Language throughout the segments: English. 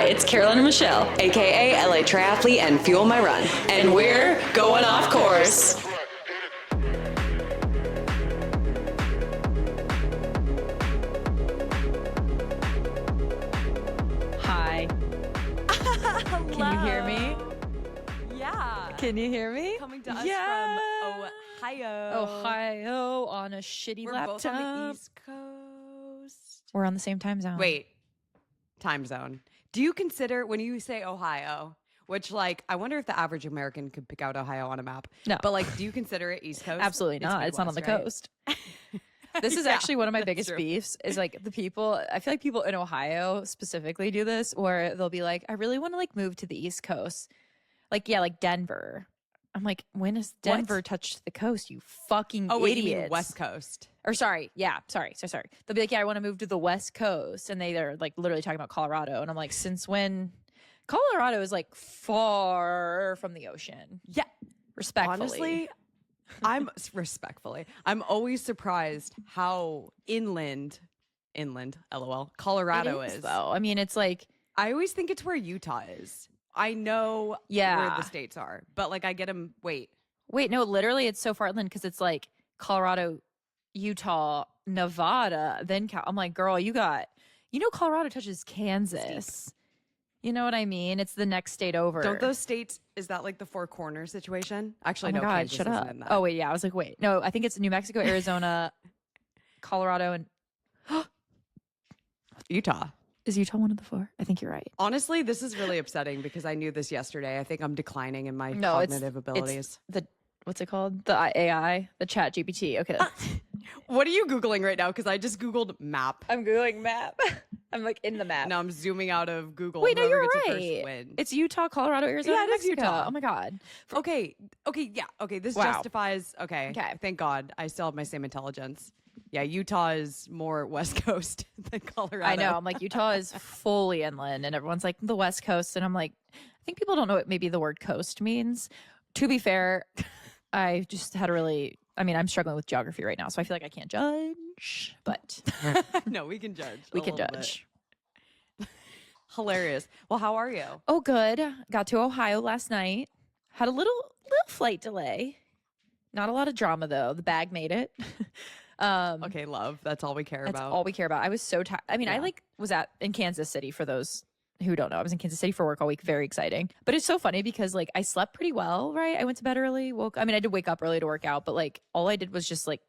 it's Carolyn and Michelle, aka LA Triathlete and Fuel My Run, and we're going off course. Hi. Hello. Can you hear me? Yeah. Can you hear me? Coming to us from Ohio. Ohio on a shitty We're laptop. both on the East Coast. We're on the same time zone. Wait, time zone. Do you consider, when you say Ohio, which, like, I wonder if the average American could pick out Ohio on a map. No. But, like, do you consider it East Coast? Absolutely not. It's not on the Midwest, right? coast. This is Yeah, actually one of my that's biggest true. beefs is like the people, I feel like people in Ohio specifically do this where they'll be like, I really want to like move to the East Coast. Like, yeah, like Denver. I'm like, when has Denver touched the coast, you fucking Oh, wait, idiots? you mean West Coast. Or sorry. Sorry. They'll be like, yeah, I want to move to the West Coast. And they're like literally talking about Colorado. And I'm like, since when? Colorado is like far from the ocean. Yeah. Respectfully. Honestly, I'm always surprised how inland, LOL, Colorado It is. though. I mean, it's like, I always think it's where Utah is. I know where the states are, but like I get them. Wait, no, literally it's so far inland because it's like Colorado, Utah, Nevada, then I'm like, girl, Colorado touches Kansas. You know what I mean? It's the next state over. don't those states? Is that like the Four Corners situation? Actually, Oh my no. God, Kansas shut isn't up. in that. Oh, wait, yeah. I was like, wait. No, I think it's New Mexico, Arizona, Colorado, and Utah. is Utah one of the four? I think you're right. Honestly, this is really upsetting because I knew this yesterday. I think I'm declining in my No, cognitive abilities. It's what's it called? The AI, the Chat GPT. Okay. What are you Googling right now? Because I just Googled map. I'm Googling map. I'm like in the map. Now I'm zooming out of Google. Wait, no, Whoever you're gets the right. first win. It's Utah, Colorado, Arizona, Yeah, it is Mexico. Utah. Oh my God. Okay. Yeah. Okay. This Wow. justifies. Okay. Okay. Thank God. I still have my same intelligence. Yeah. Utah is more West Coast than Colorado. I know. I'm like, Utah is fully inland, and everyone's like the West Coast. And I'm like, I think people don't know what maybe the word coast means. To be fair, I just had I'm struggling with geography right now, so I feel like I can't judge, but No, we can judge. we a can little bit. judge. Hilarious. Well, how are you? Oh, good. Got to Ohio last night. Had a little flight delay. Not a lot of drama though. The bag made it. Okay, love. That's all we care That's about. all we care about. I was so tired. I mean, I Yeah. was in Kansas City for those who don't know. I was in Kansas City for work all week. Very exciting. But it's so funny because like I slept pretty well, right? I went to bed early, I did wake up early to work out, but like all I did was just like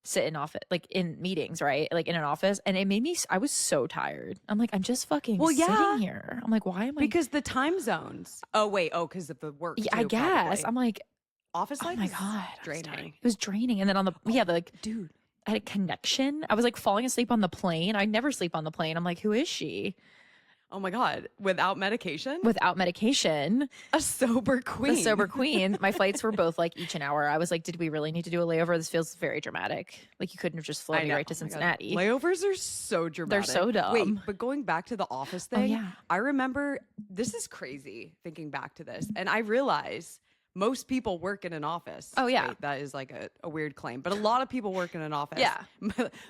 sit in office, like in meetings, right? Like in an office. And it made me, I was so tired. I'm like, I'm just fucking sitting here. I'm like, why am I? Because the time zones. Oh, wait. Oh, because of the work. Yeah, I too, guess. probably. I'm like, Office life oh my is God. draining. It was draining. And then Dude. I had a connection. I was like falling asleep on the plane. I never sleep on the plane. I'm like, who is she? Oh my God. Without medication? Without medication. A sober queen. The sober queen. My flights were both like each an hour. I was like, did we really need to do a layover? This feels very dramatic. Like you couldn't have just flown me right to Oh my God. Cincinnati. Layovers are so dramatic. They're so dumb. Wait, but going back to the office thing, yeah. I remember, this is crazy thinking back to this. And I realize most people work in an office. Oh, yeah. Wait, that is like a weird claim, but a lot of people work in an office. Yeah.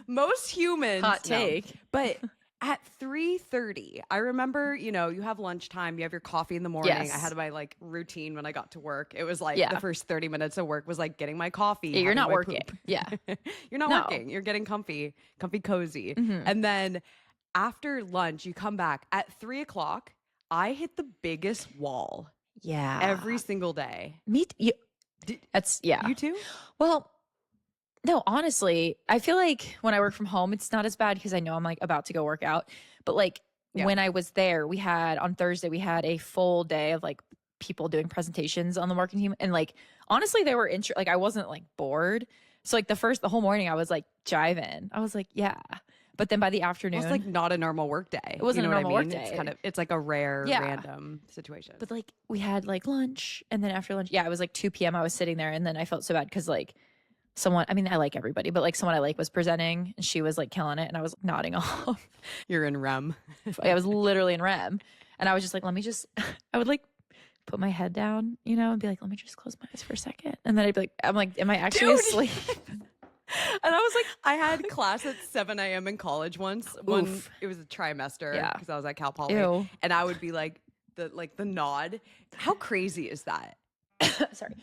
Most humans. Hot no. take. But at 3:30, I remember, you have lunchtime, you have your coffee in the morning. Yes. I had my like routine when I got to work. It was like Yeah. the first 30 minutes of work was like getting my coffee. Yeah, you're having not my working. poop. Yeah. You're not No. working. You're getting comfy, cozy. Mhm. And then after lunch, you come back at 3:00. I hit the biggest wall Yeah. every single day. That's, yeah. You too? Well, no, honestly, I feel like when I work from home, it's not as bad because I know I'm like about to go work out. But like Yeah. when I was there, on Thursday, we had a full day of like people doing presentations on the marketing team. And like, honestly, they were like, I wasn't like bored. So like the whole morning I was like jiving. I was like, yeah. But then by the afternoon, It's like not a normal work day. It wasn't You know a normal what I mean? work day. It's like a rare, Yeah. random situation. but like we had like lunch, and then after lunch, yeah, it was like 2 p.m. I was sitting there, and then I felt so bad because like I like everybody, but like someone I like was presenting, and she was like killing it, and I was nodding off. You're in REM. I was literally in REM, and I was just like, I would like put my head down, and be like, let me just close my eyes for a second, and then I'm like, am I actually Dude. asleep? And I was like, I had class at 7 a.m. in college once. When Oof. it was a trimester Yeah. because I was at Cal Poly. Ew. And I would be like the nod. How crazy is that? sorry.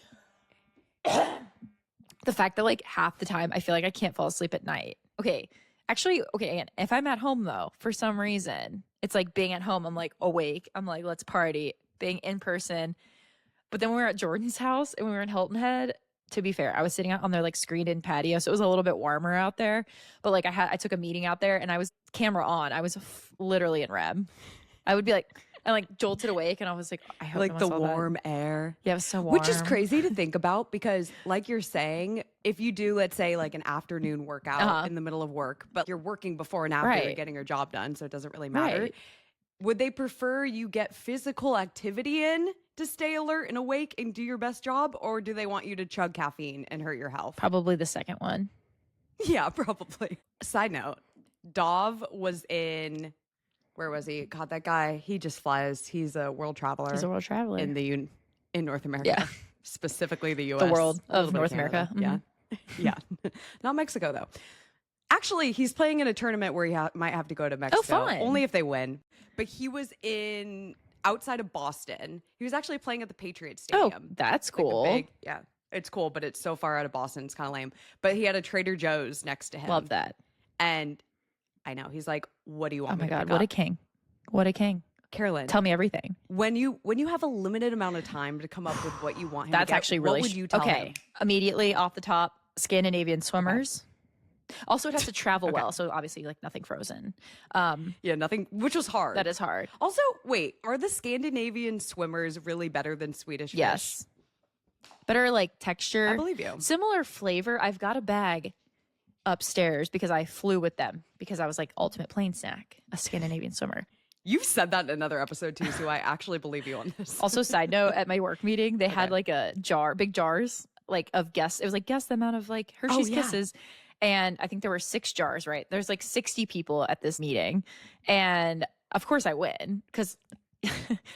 The fact that like half the time I feel like I can't fall asleep at night. Okay. Actually, okay, again, if I'm at home though, for some reason, it's like being at home, I'm like awake. I'm like, let's party, being in person. But then we were at Jordan's house and we were in Hilton Head. To be fair, I was sitting out on their like screened in patio, so it was a little bit warmer out there. But like I took a meeting out there and I was camera on. I was literally in REM. I would be like, and like jolted awake, and I was like, I hope Like no the one saw that. warm air. Yeah, it was so warm. Which is crazy to think about because, like you're saying, if you do, let's say, like an afternoon workout in the middle of work, but you're working before and after you're Right. getting your job done, so it doesn't really matter. Right. Would they prefer you get physical activity in to stay alert and awake and do your best job, or do they want you to chug caffeine and hurt your health? Probably the second one. Yeah, probably. Side note, Dov was in, where was he? God, that guy, he just flies. He's a world traveler. He's a world traveler. in North America. Yeah. Specifically the US. world a little of bit North Canada. America. Yeah. Yeah. Not Mexico, though. Actually, he's playing in a tournament where he might have to go to Mexico. fun. Only if they win. But he was outside of Boston. He was actually playing at the Patriots Oh, Stadium. that's Like the cool. yeah, it's cool, but it's so far out of Boston. It's kind of lame. But he had a Trader Joe's next to him. Love that. And I know he's like, "What do you want?" Oh me my to God, pick what up?" a king. What a king. Carolyn, Tell me everything. when you have a limited amount of time to come up with what you want him to That's get, actually really what would you tell okay. him? Immediately off the top, Scandinavian swimmers. Also, it has to travel well, so obviously, like nothing frozen. Yeah, nothing, which was hard. That is hard. Also, wait, are the Scandinavian swimmers really better than Swedish fish? Yes. Better like texture. I believe you. Similar flavor. I've got a bag upstairs because I flew with them because I was like ultimate plane snack, a Scandinavian swimmer. You've said that in another episode too, so I actually believe you on this. Also, side note, at my work meeting, they had like a jar, big jars, like of guess. It was like guess the amount of like Hershey's yeah. Kisses. And I think there were 6 jars, right? There's like 60 people at this meeting. And of course I win because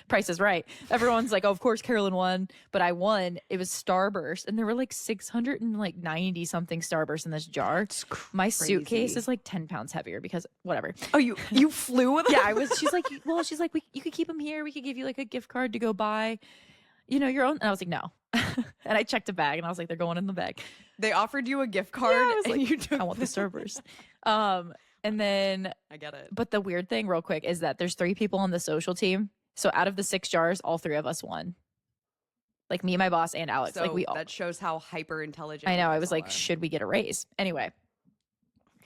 Price is Right. Everyone's like, oh, of course Carolyn won. But I won. It was Starburst. And there were like 690 something Starburst in this jar. My suitcase is like 10 pounds heavier because whatever. Oh, you flew with them? Yeah, I was. She's like, well, you could keep them here. We could give you like a gift card to go buy, your own. And I was like, no. And I checked a bag and I was like, they're going in the bag. They offered you a gift card I was and like, you took I want the Starburst. And then, I get it. but the weird thing, real quick, is that there's 3 people on the social team. So out of the 6 jars, all 3 of us won. Like me, my boss, and Alex. So like we all. that shows how hyper intelligent. I know. I you was all like, are. should we get a raise? Anyway,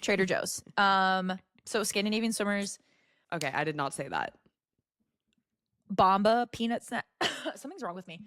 Trader Joe's. So Scandinavian swimmers, Okay, I did not say that. Bomba peanut snack. Something's wrong with me.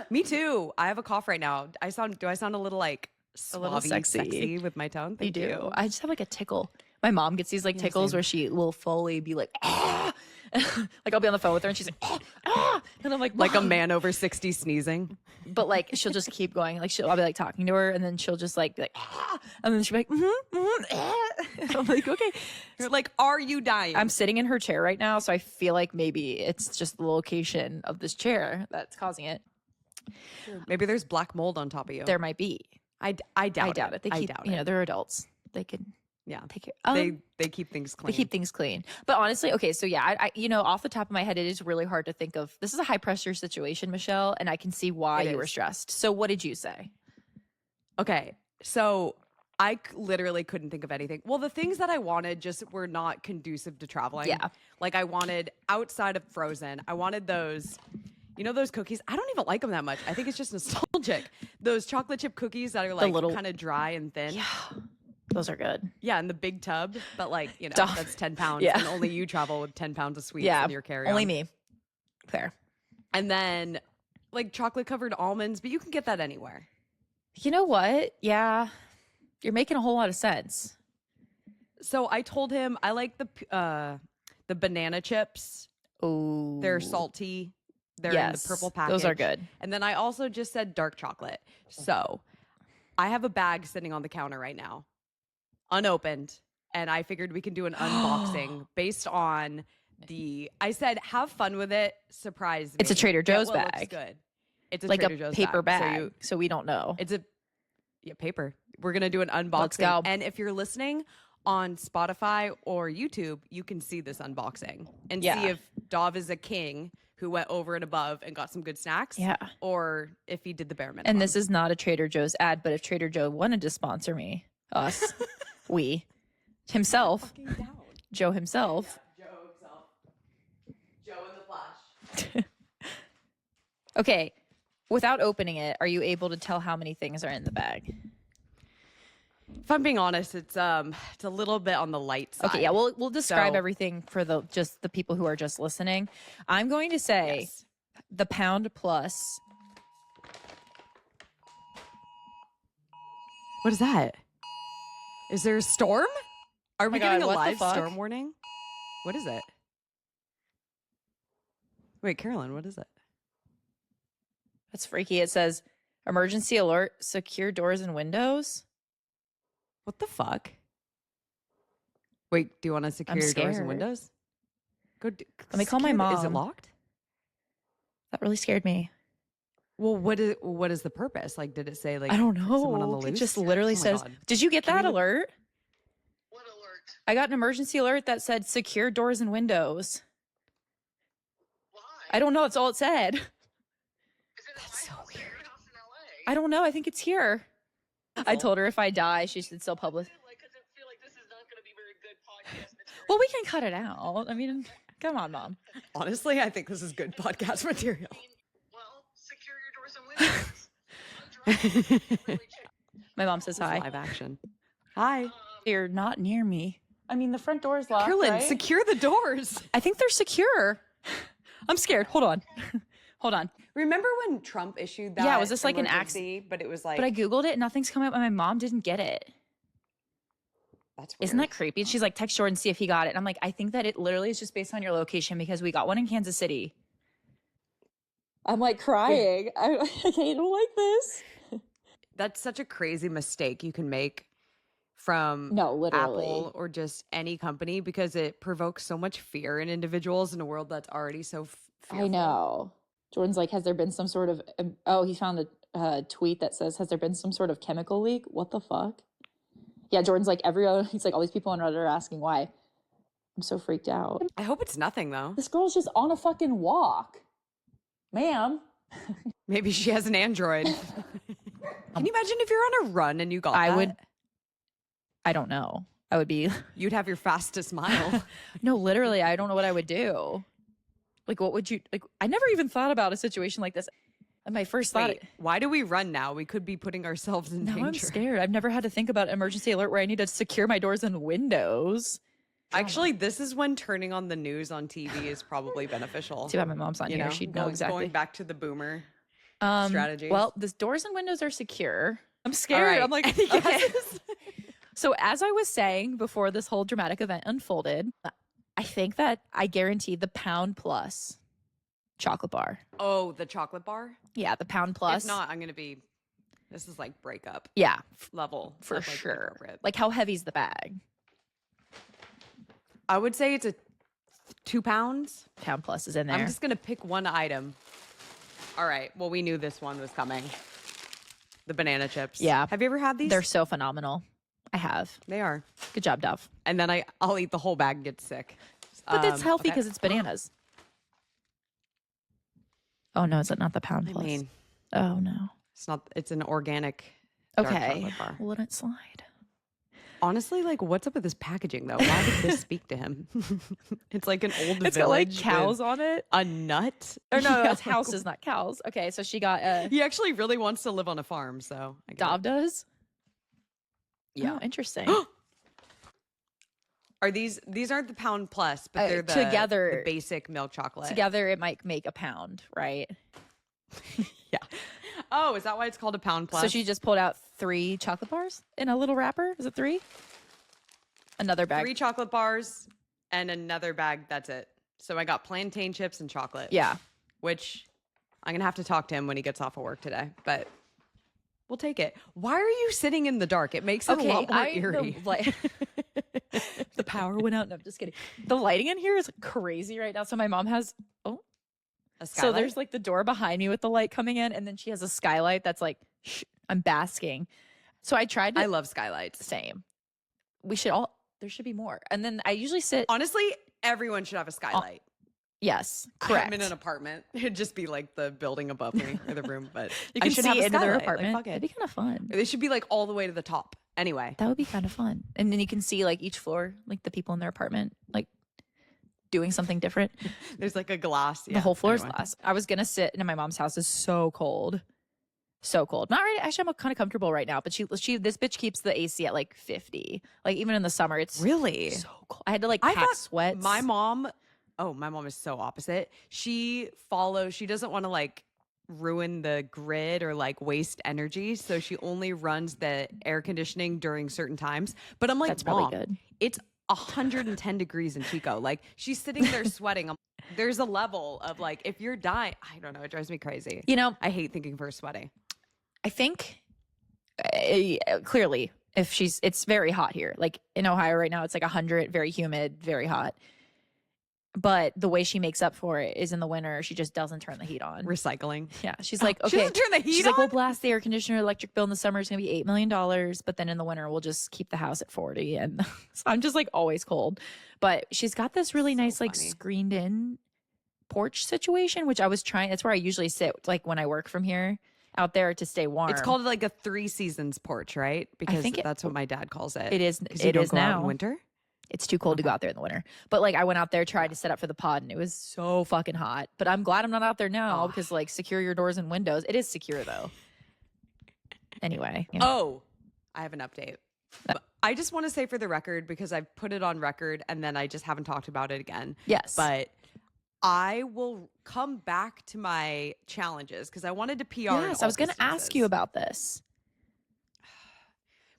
Me too. I have a cough right now. Do I sound a little like A little suave-y, sexy. with my tone? You Thank do. I just have like a tickle. My mom gets these like tickles same. where she will fully be like, ah! Like I'll be on the phone with her and she's like, ah! Ah! And I'm like, Like a "Mom." man over 60 sneezing. But like she'll just keep going. Like I'll be like talking to her and then she'll just like be like, ah! And then she'll be like, I'm like, okay. You're like, are you dying? I'm sitting in her chair right now, so I feel like maybe it's just the location of this chair that's causing it. Maybe there's black mold on top of you. There might be. I doubt I doubt it. They I keep, doubt you know, it. they're adults. They can Yeah. take care. They keep things clean. They keep things clean. But honestly, okay, so yeah, I off the top of my head, it is really hard to think of. This is a high pressure situation, Michelle, and I can see why It you were is. stressed. So what did you say? Okay, so I literally couldn't think of anything. Well, the things that I wanted just were not conducive to traveling. Yeah. Like I wanted outside of Frozen, I wanted those, those cookies. I don't even like them that much. I think it's just nostalgic. Those chocolate chip cookies that are like little- kind of dry and thin. Yeah, those are good. Yeah, in the big tub, but like, Duh. that's 10 pounds. Yeah. And only you travel with 10 pounds of sweets Yeah, in your carry-on. only me. Fair. And then like chocolate covered almonds, but you can get that anywhere. You know what? Yeah, you're making a whole lot of sense. So I told him I like the banana chips. Oh, They're salty. They're in yes, the purple package. those are good. And then I also just said dark chocolate. So I have a bag sitting on the counter right now, unopened. And I figured we can do an unboxing based on I said, have fun with it. Surprise me. It's a Trader Joe's It looks bag. good. It's a Like Trader a Joe's paper bag. bag, so we don't know. It's paper. We're going to do an unboxing. Let's go. And if you're listening on Spotify or YouTube, you can see this unboxing and see if Dov is a king who went over and above and got some good snacks. Yeah. Or if he did the bare minimum. And this is not a Trader Joe's ad, but if Trader Joe wanted to sponsor me, us, himself, Joe himself. Joe in the flash. Okay. Without opening it, are you able to tell how many things are in the bag? If I'm being honest, it's a little bit on the light side. Okay, yeah, we'll describe So- everything for the people who are just listening. I'm going to say the pound plus. What is that? Is there a storm? Are we my God, getting a what the live fuck? storm warning? What is it? Wait, Carolyn, what is it? That's freaky. It says emergency alert, secure doors and windows. What the fuck? Wait, do you want to secure your doors and scared. windows? Let me call my mom. Is it locked? That really scared me. Well, what is the purpose? Like, did it say like I don't someone on the know. It loose? just literally Oh my says, God. did you get Can that we- alert? What alert? I got an emergency alert that said secure doors and windows. Why? I don't know. That's all it said. Is it at my house or your house in LA? I don't know. I think it's here. I told her if I die, she should still publish. Like, because I feel like this is not going to be very good podcast material. Well, we can cut it out. I mean, come on, Mom. Honestly, I think this is good podcast material. I mean, well, secure your doors and windows. I'm trying to really check. My mom says hi. Live action. Hi, You're not near me. I mean, the front door is locked, Carolyn. right? Secure the doors. I think they're secure. I'm scared. Hold on. Hold on. Remember when Trump issued that? Yeah, was this like an emergency, But it was like, But I Googled it and nothing's coming up and my mom didn't get it. that's weird. Isn't that creepy? And she's like, text Jordan, see if he got it. And I'm like, I think that it literally is just based on your location because we got one in Kansas City. I'm like crying. I don't like this. That's such a crazy mistake you can make from No, literally. Apple or just any company because it provokes so much fear in individuals in a world that's already so fearful. I know. Jordan's like, has there been some sort of, he found a tweet that says, has there been some sort of chemical leak? What the fuck? Yeah, Jordan's like, he's like, all these people on Reddit are asking why. I'm so freaked out. I hope it's nothing though. This girl's just on a fucking walk. Ma'am. Maybe she has an Android. Can you imagine if you're on a run and you got I that? would, I don't know. I would be, You'd have your fastest mile. no, literally, I don't know what I would do. Like, what would you, like, I never even thought about a situation like this. And my first thought, Wait, why do we run now? We could be putting ourselves in now danger. I'm scared. I've never had to think about emergency alert where I need to secure my doors and windows. Actually, this is when turning on the news on TV is probably beneficial. Too bad my mom's not You here. know, She'd know exactly. Going back to the boomer strategies. Well, the doors and windows are secure. I'm scared. right. I'm like, Any okay. guesses? So as I was saying before this whole dramatic event unfolded, I think that I guarantee the pound plus chocolate bar. Oh, the chocolate bar? Yeah, the pound plus. If not, I'm going to be, this is like breakup Yeah, level. for of, like, sure. inappropriate. Like, how heavy's the bag? I would say it's a 2 pounds. Pound plus is in there. I'm just going to pick one item. All right. Well, we knew this one was coming. The banana chips. Yeah. Have you ever had these? They're so phenomenal. I have. They are. Good job, Dove. And then I'll eat the whole bag and get sick. But it's healthy okay. because it's bananas. Oh no, is it not the pound I plus? mean, Oh no. it's not, it's an organic dark Okay. chocolate bar. Let it slide. Honestly, like, what's up with this packaging though? Why did this speak to him? It's like an old It's got like village cows with on it. a nut. Or no, Yeah, it's like, houses, not cows. Okay, so she got He actually really wants to live on a farm, so I get Dove it. does. Yeah. Oh, interesting. Are these aren't the pound plus, but they're the together- the basic milk chocolate. Together, it might make a pound, right? Yeah. Oh, is that why it's called a pound plus? So she just pulled out 3 chocolate bars in a little wrapper. Is it 3? Another bag. 3 chocolate bars and another bag. That's it. So I got plantain chips and chocolate. Yeah. Which I'm gonna have to talk to him when he gets off of work today, but we'll take it. Why are you sitting in the dark? It makes it a lot more eerie. The power went out. No, I'm just kidding. The lighting in here is crazy right now. So my mom has, A so skylight? there's like the door behind me with the light coming in, and then she has a skylight that's like, I'm basking. So I tried to. I love skylights. Same. We should all. There should be more. And then I usually sit. Honestly, everyone should have a skylight. Yes, correct. I'm in an apartment. It'd just be like the building above me or the room, but You I can should see have a into their skylight. apartment. Like, fuck That'd it. be kind of fun. They should be like all the way to the top. Anyway, That would be kind of fun. And then you can see like each floor, like the people in their apartment, like doing something different. there's like a glass. The whole floor is anyway. glass. I was gonna sit, and my mom's house is so cold. So cold. Not right. Actually, I'm kind of comfortable right now. But this bitch keeps the AC at like 50. Like even in the summer, it's Really? so cold. I had to like I pack thought sweats. My mom is so opposite. She doesn't want to like ruin the grid or like waste energy. So she only runs the air conditioning during certain times. But I'm like, That's probably Mom, good. it's 110 degrees in Chico. Like she's sitting there sweating. There's a level of like, if you're dying, I don't know. It drives me crazy. You know, I hate thinking of her sweating. I think clearly it's very hot here. Like in Ohio right now, it's like 100, very humid, very hot. But the way she makes up for it is in the winter, she just doesn't turn the heat on. Recycling. Yeah, she's like, She okay. doesn't turn the heat She's like, on? we'll blast the air conditioner, electric bill in the summer is going to be $8 million. But then in the winter, we'll just keep the house at 40. And so I'm just like always cold. But she's got this really nice, like funny. screened in porch situation, which I was trying. That's where I usually sit, like when I work from here out there to stay warm. It's called like a 3 seasons porch, right? Because think that's what my dad calls it. It is. 'Cause you It don't is go out now. in winter. It's too cold to go out there in the winter. But like I went out there, tried to set up for the pod, and it was so fucking hot. But I'm glad I'm not out there now because like secure your doors and windows. It is secure though. Anyway. you know. Oh, I have an update. But I just want to say for the record, because I've put it on record and then I just haven't talked about it again. Yes. But I will come back to my challenges because I wanted to PR. in yes, all I was going to ask businesses. you about this.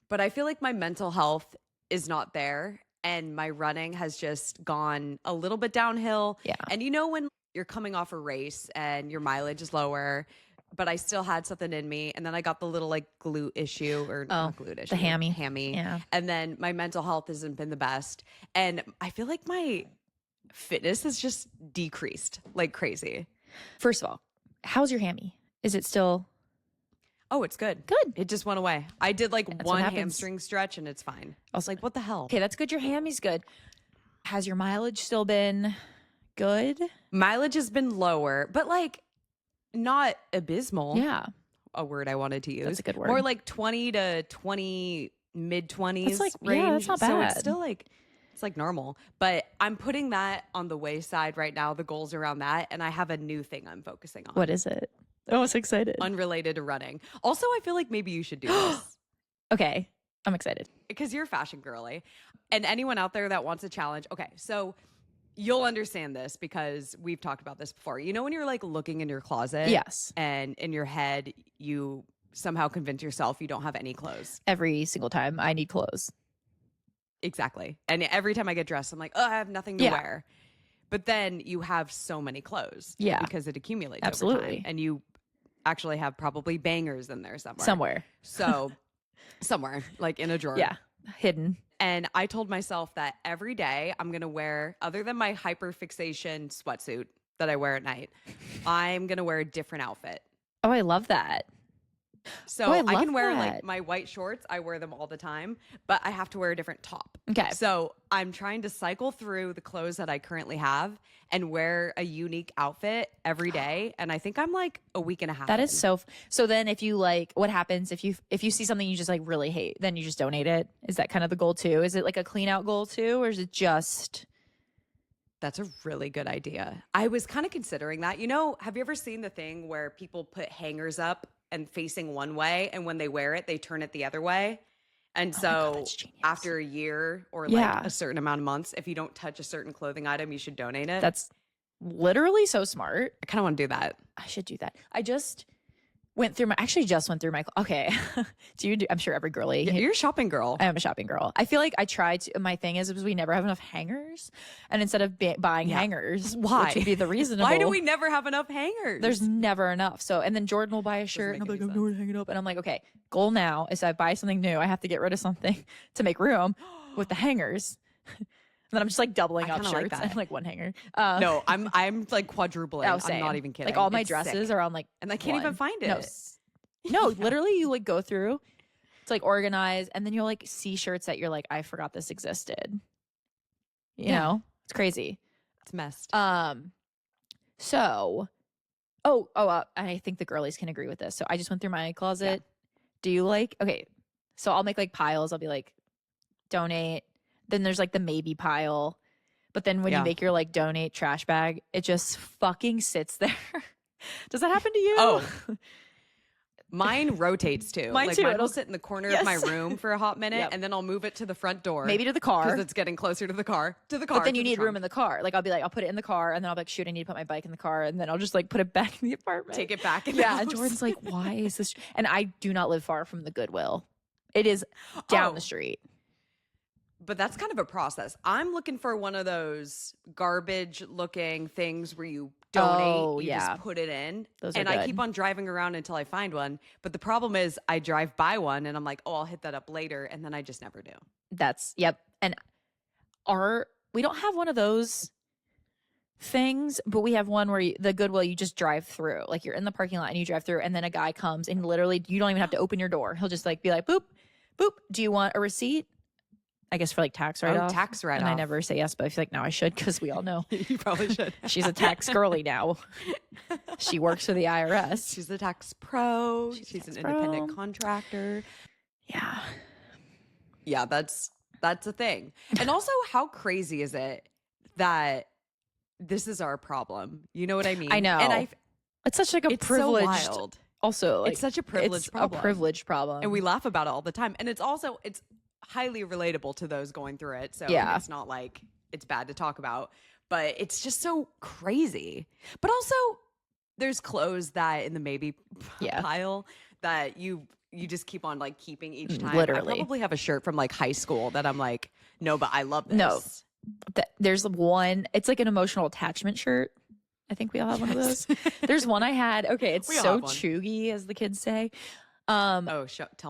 But I feel like my mental health is not there and my running has just gone a little bit downhill. Yeah. And you know when you're coming off a race and your mileage is lower, but I still had something in me, and then I got the little like glute issue or not glute issue, hammy. Yeah. And then my mental health hasn't been the best, and I feel like my fitness has just decreased like crazy. First of all, how's your hammy? Is it still Oh, it's good. good? It just went away. I did like That's what one happens. hamstring stretch and it's fine. I was like, what the hell? Okay, that's good. Your hammy's good. Has your mileage still been good? Mileage has been lower, but like not abysmal. Yeah. A word I wanted to use. That's a good word. More like 20 to 20, mid 20s That's like- range. yeah, that's not So it's bad. still like, it's like normal. But I'm putting that on the wayside right now, the goals around that. And I have a new thing I'm focusing on. What is it? Oh, I'm so excited. Unrelated to running. Also, I feel like maybe you should do this. Okay, I'm excited. Because you're a fashion girly. And anyone out there that wants a challenge, okay, so you'll understand this because we've talked about this before. You know when you're like looking in your closet? Yes. And in your head, you somehow convince yourself you don't have any clothes. Every single time I need clothes. Exactly. And every time I get dressed, I'm like, oh, I have nothing to Yeah. wear. But then you have so many clothes. Yeah. Because it accumulates over Absolutely. time. And you actually have probably bangers in there somewhere. Somewhere. So somewhere, like in a drawer. Yeah. Hidden. And I told myself that every day I'm going to wear, other than my hyperfixation sweatsuit that I wear at night, I'm going to wear a different outfit. Oh, I love that. So Oh, I I love can wear like that. my white shorts. I wear them all the time, but I have to wear a different top. Okay. So I'm trying to cycle through the clothes that I currently have and wear a unique outfit every day. And I think I'm like a week and a half. That is in. so then if you like, what happens if you see something you just like really hate, then you just donate it? Is that kind of the goal too? Is it like a clean out goal too? Or is it just That's a really good idea. I was kind of considering that. You know, have you ever seen the thing where people put hangers up and facing one way, and when they wear it, they turn it the other way? And Oh my God, so that's genius. after a year or Yeah. like a certain amount of months, if you don't touch a certain clothing item, you should donate it. that's literally so smart? I kind of want to do that. I should do that. I just went through my okay. I'm sure every girly You're a shopping girl. I am a shopping girl. I feel like I try to. My thing is we never have enough hangers, and instead of buying Yeah. hangers, Why? which would be the reasonable. Why do we never have enough hangers? There's never enough. So, and then Jordan will buy a shirt, and I'll make be like, any I'm nowhere to hang it up, and I'm like, okay, goal now is I buy something new. I have to get rid of something to make room with the hangers. And then I'm just like doubling I up kinda like shirts that. and like one hanger. no, I'm like quadrupling. Oh, I'm same. not even kidding. Like all my It's dresses sick. are on like, And I can't even one. find it. No, literally, you like go through. It's like organized, and then you'll like see shirts that you're like, I forgot this existed. You Yeah. know, it's crazy. It's messed. So, I think the girlies can agree with this. So I just went through my closet. Do you like? Okay, so I'll make like piles. I'll be like, donate. Then there's like the maybe pile, but then when you make your like donate trash bag, it just fucking sits there. Does that happen to you? Oh. Mine rotates too. Mine like too. Mine will sit in the corner of my room for a hot minute, Yep. and then I'll move it to the front door. Maybe to the car. Because it's getting closer to the car. But then you need room in the car. Like I'll be like, I'll put it in the car, and then I'll be like, shoot, I need to put my bike in the car, and then I'll just like put it back in the apartment. Take it back in the Yeah, and house. Jordan's like, why is this? And I do not live far from the Goodwill. It is down the street. But that's kind of a process. I'm looking for one of those garbage looking things where you donate, you just put it in. Those are and I good. keep on driving around until I find one. But the problem is I drive by one and I'm like, oh, I'll hit that up later. And then I just never do. Yep. And we don't have one of those things, but we have one where the Goodwill, you just drive through. Like you're in the parking lot and you drive through, and then a guy comes and literally you don't even have to open your door. He'll just like be like, boop, boop. Do you want a receipt? I guess for like tax write-off. Tax write-off. And I never say yes, but I feel like now I should because we all know You probably should. she's a tax girly now. She works for the IRS. She's a tax pro. She's an independent pro. contractor. Yeah. Yeah, that's a thing. And also, how crazy is it that this is our problem? You know what I mean? I know. And It's such like a it's privileged. so wild. Also, like, It's such a privileged problem. a privileged problem. And we laugh about it all the time. And it's highly relatable to those going through it. So Yeah. it's not like it's bad to talk about, but it's just so crazy. But also, there's clothes that in the maybe pile that you just keep on like keeping each time. Literally. I probably have a shirt from like high school that I'm like, no, but I love this. No. There's one, it's like an emotional attachment shirt. I think we all have one of those. There's one I had. Okay, it's We all so have one. chuggy, as the kids say. Tell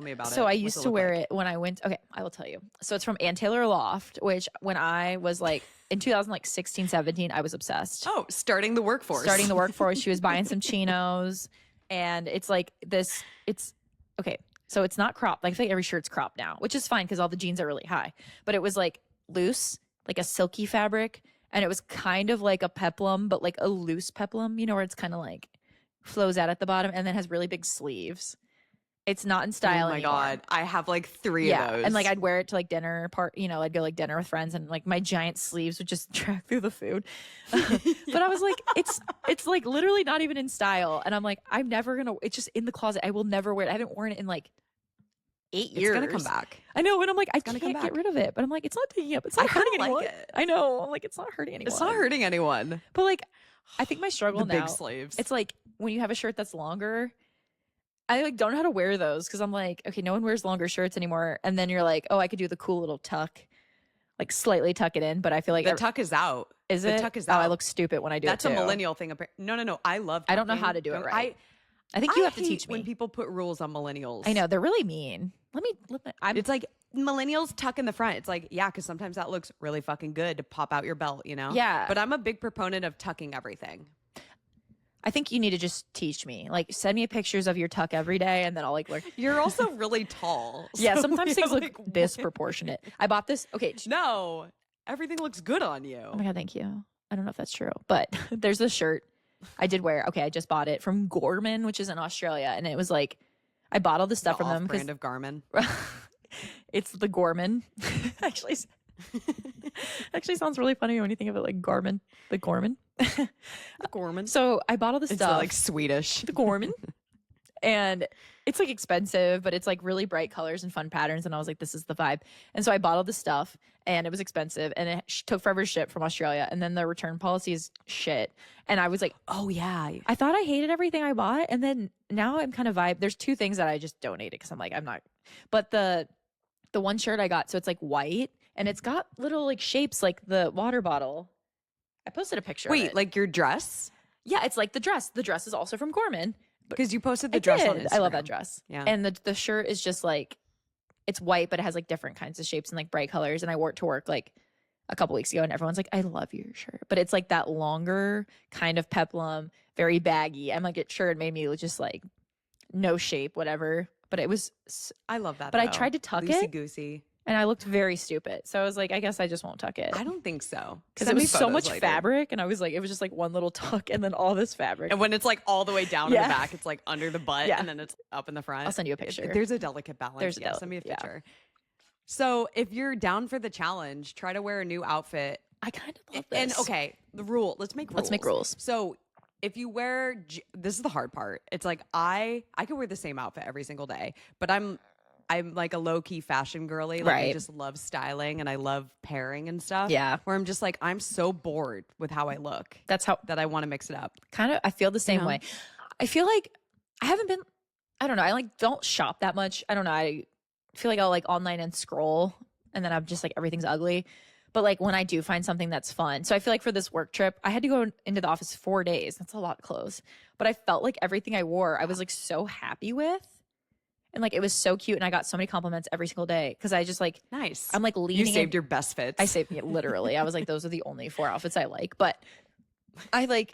me about it. So I What's used it to look wear like? it when I went. Okay, I will tell you. So it's from Ann Taylor Loft, which when I was like in 2016, 17, I was obsessed. Oh, starting the workforce. Starting the workforce. She was buying some chinos, and it's like this. It's okay. So it's not cropped. Like I think every shirt's cropped now, which is fine because all the jeans are really high. But it was like loose, like a silky fabric, and it was kind of like a peplum, but like a loose peplum. You know, where it's kind of like flows out at the bottom, and then has really big sleeves. It's not in style Oh my anymore. God. I have like 3 of those. And like I'd wear it to like dinner I'd go like dinner with friends, and like my giant sleeves would just track through the food. But I was like, it's like literally not even in style. And I'm like, I'm never gonna, it's just in the closet. I will never wear it. I haven't worn it in like 8 years. It's going to come back. I know. And I'm like, I gonna can't come get back. rid of it. But I'm like, it's not taking up. It's not I kinda hurting anyone. like it. I know. I'm like, it's not hurting anyone. It's not hurting anyone. But like, I think my struggle The now, big sleeves. it's like when you have a shirt that's longer, I like don't know how to wear those because I'm like, okay, no one wears longer shirts anymore. And then you're like, oh, I could do the cool little tuck, like slightly tuck it in. But I feel like The tuck is out. is the it? tuck is Oh, out. I look stupid when I do That's it. a too. millennial thing. No. I love I don't know tucking. how to do it Don't- right. I think you have to hate teach me. when people put rules on millennials. I know they're really mean. Let me. It's like millennials tuck in the front. It's like, yeah, because sometimes that looks really fucking good to pop out your belt, you know? Yeah. But I'm a big proponent of tucking everything. I think you need to just teach me. Like, send me pictures of your tuck every day, and then I'll like learn. You're also really tall. Yeah, so sometimes we things have, look like, disproportionate. I bought this. Okay. No, everything looks good on you. Oh my god, thank you. I don't know if that's true, but there's a shirt I did wear. Okay, I just bought it from Gorman, which is in Australia, and it was like I bought all this stuff from them because brand of Garmin. it's the Gorman. actually sounds really funny when you think of it like Garmin, the Gorman. Gorman. So I bought all this It's stuff, like Swedish. the Gorman, and it's like expensive, but it's like really bright colors and fun patterns. And I was like, this is the vibe. And so I bought all this stuff, and it was expensive, and it took forever to ship from Australia. And then the return policy is shit. And I was like, Oh yeah. I thought I hated everything I bought, and then now I'm kind of vibe. There's 2 things that I just donated because I'm like, I'm not. But the one shirt I got, so it's like white, and it's got little like shapes like the water bottle. I posted a picture. of Wait, it. like your dress? Yeah, it's like the dress. The dress is also from Gorman. Because you posted the I dress on did. Instagram. I love that dress. Yeah. And the shirt is just like, it's white, but it has like different kinds of shapes and like bright colors. And I wore it to work like a couple weeks ago, and everyone's like, I love your shirt. But it's like that longer kind of peplum, very baggy. I'm like, it sure it made me look just like no shape, whatever. but it was, I love that. but I though. tried to tuck Loosey it goosey. and I looked very stupid. So I was like, I guess I just won't tuck it. I don't think so. Because it Send me was so photos much later. fabric, and I was like, it was just like one little tuck and then all this fabric. And when it's like all the way down in Yeah. the back, it's like under the butt, Yeah. and then it's up in the front. I'll send you a picture. There's a delicate balance. There's a Yeah, send me a yeah. picture. So if you're down for the challenge, try to wear a new outfit. I kind of love this. And okay, the rule. Let's make rules. Let's make rules. So if you wear, this is the hard part. It's like I could wear the same outfit every single day, but I'm like a low key fashion girly. Like I Right. just love styling and I love pairing and stuff. Yeah. Where I'm just like I'm so bored with how I look That's how that I want to mix it up. kind of I feel the same know? way. I feel like I haven't been, I don't know. I like don't shop that much. I don't know. I feel like I'll like online and scroll and then I'm just like everything's ugly. But like when I do find something that's fun. So I feel like for this work trip, I had to go into the office 4 days. That's a lot of clothes. But I felt like everything I wore, I was like so happy with. And like it was so cute. And I got so many compliments every single day. Cause I just like, Nice. I'm like leaning You saved in- your best fits. I saved it literally. I was like, those are the only 4 outfits I like. But I like,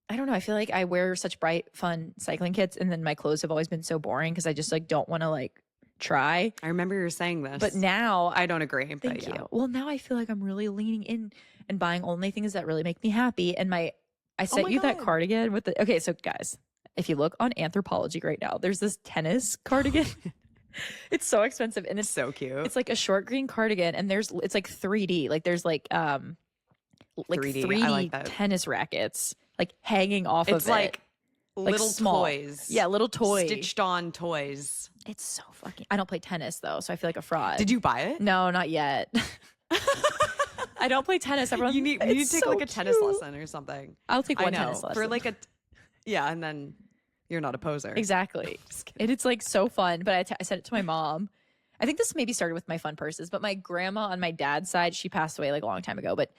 I don't know. I feel like I wear such bright, fun cycling kits. And then my clothes have always been so boring because I just like don't want to like try. I remember you were saying this. But now I don't agree. But thank yeah. you. Well, now I feel like I'm really leaning in and buying only things that really make me happy. And I sent my you that God. cardigan with the, okay, so guys, if you look on Anthropology right now, there's this tennis cardigan. It's so expensive. And It's so cute. it's like a short green cardigan and it's like 3D. Like there's like 3D, I like that. tennis rackets like hanging off It's of like it. little small. toys. Yeah, little toys. Stitched on toys. It's so fucking I don't play tennis though, so I feel like a fraud. Did you buy it? No, not yet. I don't play tennis. Everyone You need to it's take so like a tennis cute. lesson or something. I'll take one I know. tennis lesson. For like a yeah, and then you're not a poser. Exactly. And it's like so fun. But I said it to my mom. I think this maybe started with my fun purses, but my grandma on my dad's side, she passed away like a long time ago. But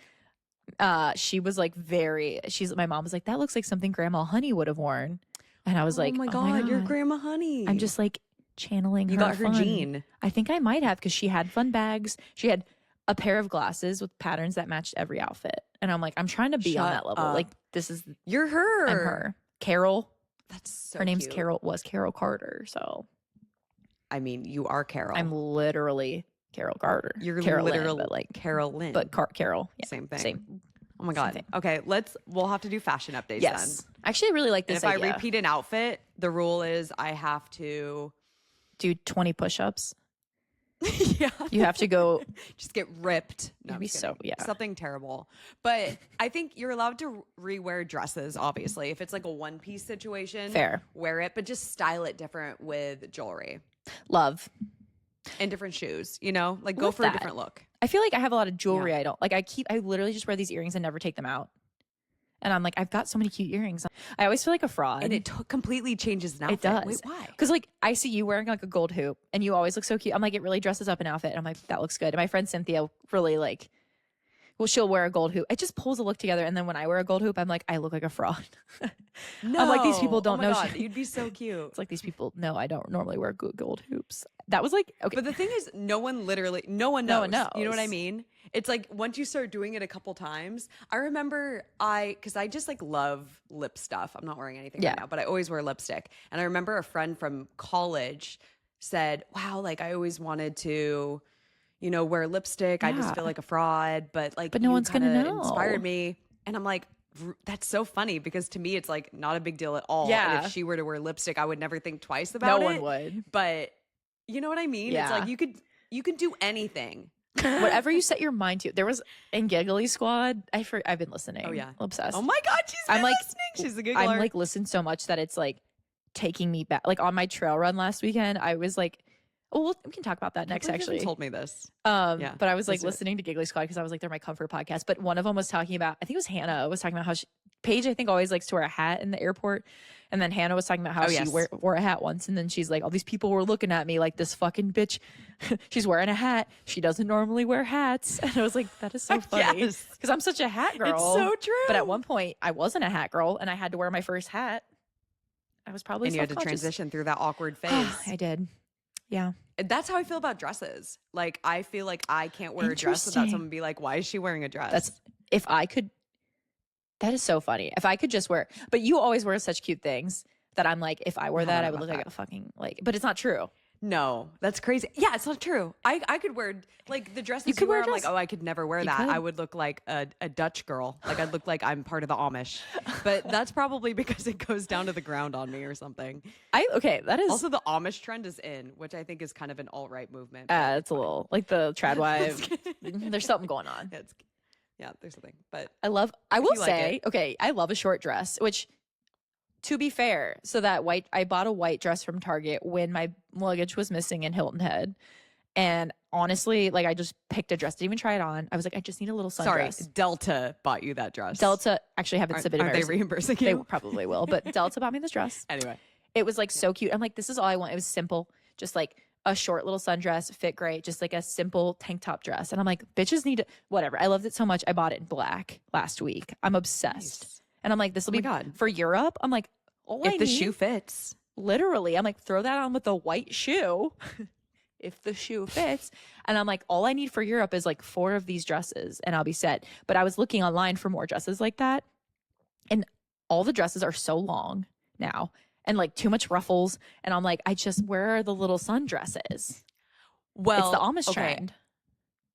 she was like my mom was like, that looks like something Grandma Honey would have worn. And I was like, oh my god, you're Grandma Honey. I'm just like channeling you her got her fun. gene. I think I might have because she had fun bags. She had a pair of glasses with patterns that matched every outfit. And I'm like, I'm trying to be on Shut that level. up. Like this is You're her. I'm her. Carol. That's so Her name's cute. Carol Carter. So I mean, you are Carol. I'm literally Carol Carter. You're Carolyn, literally but like Carolyn. Carol. Yeah, Same thing. Same. Oh my god. thing. Okay, we'll have to do fashion updates Yes. then. Actually, I really like And this if idea. I repeat an outfit, the rule is I have to Do 20 push-ups. yeah. You have to go. Just get ripped. No, You'd I'm be just so- kidding. yeah. Something terrible. But I think you're allowed to rewear dresses, obviously. If it's like a one-piece situation, Fair. wear it, but just style it different with jewelry Love. and different shoes, you know? Like go Love for a that. different look. I feel like I have a lot of jewelry I don't like. I literally just wear these earrings and never take them out. And I'm like, I've got so many cute earrings. I always feel like a fraud. And it completely changes an outfit. It does. Wait, why? Because like I see you wearing like a gold hoop and you always look so cute. I'm like, it really dresses up an outfit. And I'm like, that looks good. And my friend Cynthia really like, well, she'll wear a gold hoop. It just pulls a look together. And then when I wear a gold hoop, I'm like, I look like a fraud. No. I'm like, these people don't oh my know God, shit. you'd be so cute. It's like these people, no, I don't normally wear gold hoops. That was like, okay. But the thing is, no one knows. No one You know what I knows. mean? It's like once you start doing it a couple times, I remember because I just like love lip stuff. I'm not wearing anything Yeah. right now, but I always wear lipstick. And I remember a friend from college said, wow, like I always wanted to, you know, wear lipstick. I just Yeah. feel like a fraud, but like But no you one's gonna kinda know. inspired me. And I'm like, that's so funny because to me, it's like not a big deal at all. Yeah. And if she were to wear lipstick, I would never think twice about no it. one would. But you know what I mean? Yeah. It's like you could do anything. Whatever you set your mind to. There was in Giggly Squad. I've been listening. Oh, yeah. I'm obsessed. Oh my God, she's been I'm like, listening. She's a giggler. I'm like listened so much that it's like taking me back. Like on my trail run last weekend, I was like, oh, we can talk about that next. I believe you Actually, told me this. but I was like let's do it. listening to Giggly Squad because I was like, they're my comfort podcast. But one of them was talking about, I think it was Hannah was talking about how Paige, I think, always likes to wear a hat in the airport. And then Hannah was talking about how Oh, she yes. wore a hat once. And then she's like, all these people were looking at me like this fucking bitch. She's wearing a hat. She doesn't normally wear hats. And I was like, that is so funny. Yes. Because I'm such a hat girl. It's so true. But at one point, I wasn't a hat girl and I had to wear my first hat. I was probably And you had to self-conscious. transition through that awkward phase. I did. Yeah. That's how I feel about dresses. Like I feel like I can't wear a dress without Interesting. someone be like, why is she wearing a dress? That's if I could. That is so funny. If I could just wear, but you always wear such cute things that I'm like, if I wore How that, about I would look that? like a fucking like, but it's not true. No, that's crazy. Yeah, it's not true. I could wear like the dresses could you wear wear. a I'm like, dress. oh, I could never wear that. could. I would look like a Dutch girl. Like I'd look like I'm part of the Amish. But that's probably because it goes down to the ground on me or something. Okay, that is Also, the Amish trend is in, which I think is kind of an alt-right movement. but it's a little like the trad wife. There's something going on. Yeah, there's something. But I will you like say, okay, I love a short dress, which to be fair, so that I bought a white dress from Target when my luggage was missing in Hilton Head. And honestly, like I just picked a dress, didn't even try it on. I was like, I just need a little sorry, sundress. Delta bought you that dress. Delta actually haven't submitted. Aren't they reimbursing you? They probably will, but Delta bought me this dress. Anyway, It was like so cute. I'm like, this is all I want. It was simple, just like a short little sundress, fit great, just like a simple tank top dress. And I'm like, bitches need to, whatever. I loved it so much. I bought it in black last week. I'm obsessed. Nice. And I'm like, this will Oh be my God. for Europe. I'm like, all I if the need- shoe fits. literally, I'm like, throw that on with a white shoe. If the shoe fits. And I'm like, all I need for Europe is like 4 of these dresses and I'll be set. But I was looking online for more dresses like that. And all the dresses are so long now and like too much ruffles. And I'm like, where are the little sundresses? Well, It's the Amish okay. trend.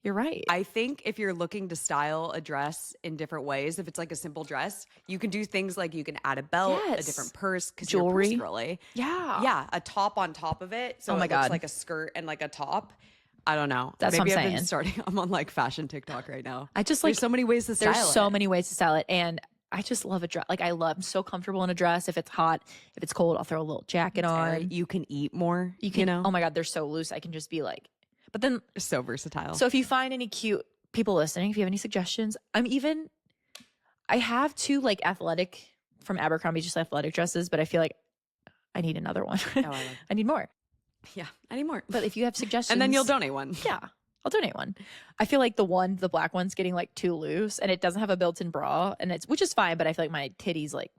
You're right. I think if you're looking to style a dress in different ways, if it's like a simple dress, you can do things like you can add a belt, a Yes. different purse, because Jewelry. you're really. yeah. Yeah, a top on top of it. So Oh my it looks God. like a skirt and like a top. I don't know. That's what Maybe I'm I've been saying. starting. I'm on like fashion TikTok right now. I just like, There's so many ways to style there's so it. many ways to style it. And I just love a dress. Like I'm so comfortable in a dress. If it's hot, if it's cold, I'll throw a little jacket on. You can eat more. You can, know, oh my God, they're so loose. I can just be like, but then, so versatile. so if you find any cute people listening, if you have any suggestions, I have 2 like athletic from Abercrombie, just athletic dresses, but I feel like I need another one. I like- I need more. yeah, any more? But if you have suggestions, And then you'll donate one. Yeah, I'll donate one. I feel like the black one's getting like too loose and it doesn't have a built-in bra and which is fine, but I feel like my titties like,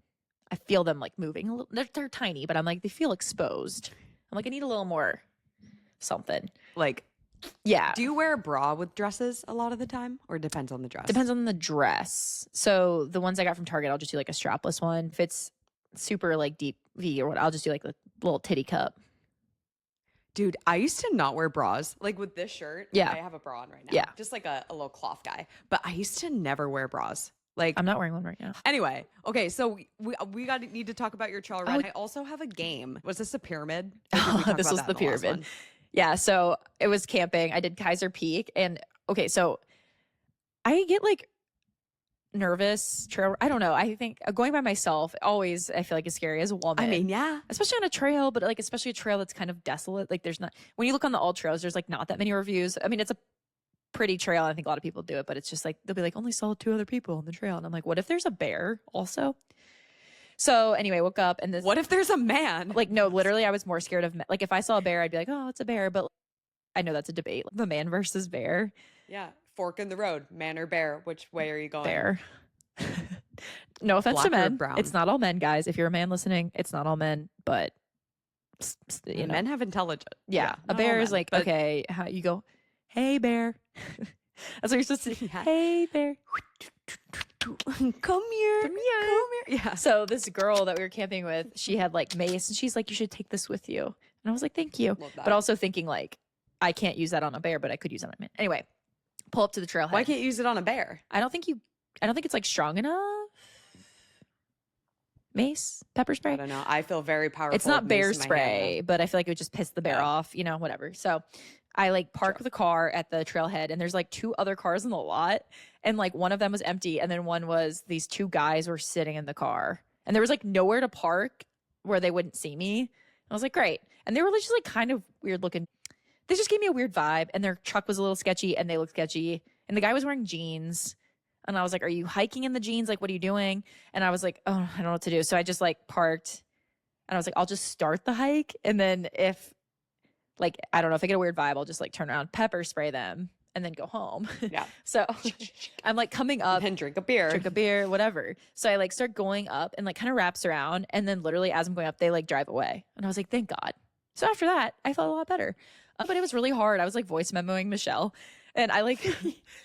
I feel them like moving a little. They're tiny, but I'm like, they feel exposed. I'm like, I need a little more something. Like, Yeah. do you wear a bra with dresses a lot of the time, or it depends on the dress? Depends on the dress. So the ones I got from Target, I'll just do like a strapless one. If it's super like deep V or what, I'll just do like a little titty cup. Dude, I used to not wear bras. Like with this shirt, Yeah. I have a bra on right now. Yeah. Just like a little cloth guy. But I used to never wear bras. Like, I'm not wearing one right now. anyway, okay, so we need to talk about your trail run. Oh. I also have a game. Was this a pyramid? Or did we talk This about was that the in last pyramid. one? Yeah, so it was camping. I did Kaiser Peak, and okay, so I get like nervous trail. I don't know. I think going by myself always I feel like is scary as a woman. I mean, yeah. especially on a trail, but like especially a trail that's kind of desolate. Like there's not when you look on the all trails, there's like not that many reviews. I mean, it's a pretty trail. I think a lot of people do it, but it's just like they'll be like only saw 2 other people on the trail, and I'm like, what if there's a bear also? So anyway, woke up and this. What if there's a man? Like, no, literally, I was more scared of, like, if I saw a bear, I'd be like, oh, it's a bear. But I know that's a debate. The man versus bear. Yeah. Fork in the road. Man or bear? Which way are you going? Bear. No offense Black to or men. brown? It's not all men, guys. If you're a man listening, it's not all men. But, you know. Men have intelligence. Yeah. A not bear all is men, like, but- okay, how you go, hey, bear. That's what you're supposed to say. Yeah. Hey, bear. Come here. Come here. Yeah. So this girl that we were camping with, she had like mace and she's like, you should take this with you. And I was like, thank you. Love that. But also thinking like, I can't use that on a bear, but I could use it on a man. Anyway, pull up to the trailhead. Why can't you use it on a bear? I don't think it's like strong enough. Mace, pepper I spray. don't know. I feel very powerful. It's not with mace bear in my hand, spray, but I feel like it would just piss the bear Yeah. off, whatever. So I like park the car at the trailhead and there's like 2 other cars in the lot. And like one of them was empty. And then one was these 2 guys were sitting in the car and there was like nowhere to park where they wouldn't see me. I was like, great. And they were just like kind of weird looking. They just gave me a weird vibe and their truck was a little sketchy and they looked sketchy. And the guy was wearing jeans. And I was like, are you hiking in the jeans? Like, what are you doing? And I was like, oh, I don't know what to do. So I just like parked and I was like, I'll just start the hike. And then if like, I don't know, if I get a weird vibe, I'll just like turn around, pepper spray them and then go home. Yeah. So I'm like coming up, And drink a beer. drink a beer, whatever. So I like start going up and like kind of wraps around. And then literally as I'm going up, they like drive away. And I was like, thank God. So after that, I felt a lot better. But it was really hard. I was like voice memoing Michelle. And I like,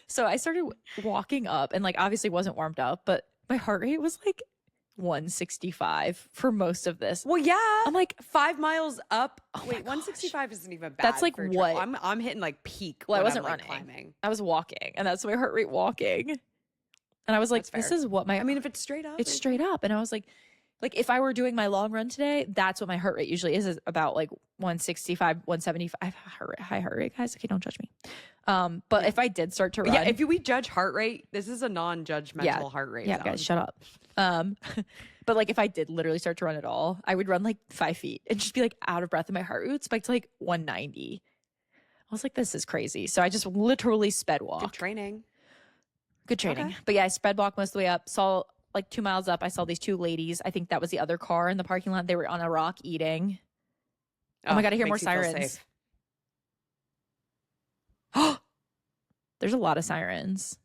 so I started walking up and like obviously wasn't warmed up, but my heart rate was like 165 for most of this. Well, yeah. I'm like, 5 miles up. Oh my Wait, 165 isn't even bad. That's like for a what- trail. I'm hitting like peak. well, I when wasn't I'm, like, running. climbing. I was walking, and that's my heart rate walking. And I was like, That's this fair. is what my I mean, if it's straight up, it's straight up. And I was like if I were doing my long run today, that's what my heart rate usually is about like 165, 175 high heart rate, guys. Okay, don't judge me. But if I did start to run, yeah. If we judge heart rate, this is a non-judgmental heart rate. yeah, zone. guys, shut up. But like if I did literally start to run at all, I would run like 5 feet and just be like out of breath, and my heart rate would spike to like 190. I was like, this is crazy. So I just literally sped walk. Good training. Good training. Okay. But yeah, I sped walk most of the way up. Saw like 2 miles up, I saw these two ladies. I think that was the other car in the parking lot. They were on a rock eating. Oh my God, I hear more makes you feel sirens. safe. There's a lot of sirens.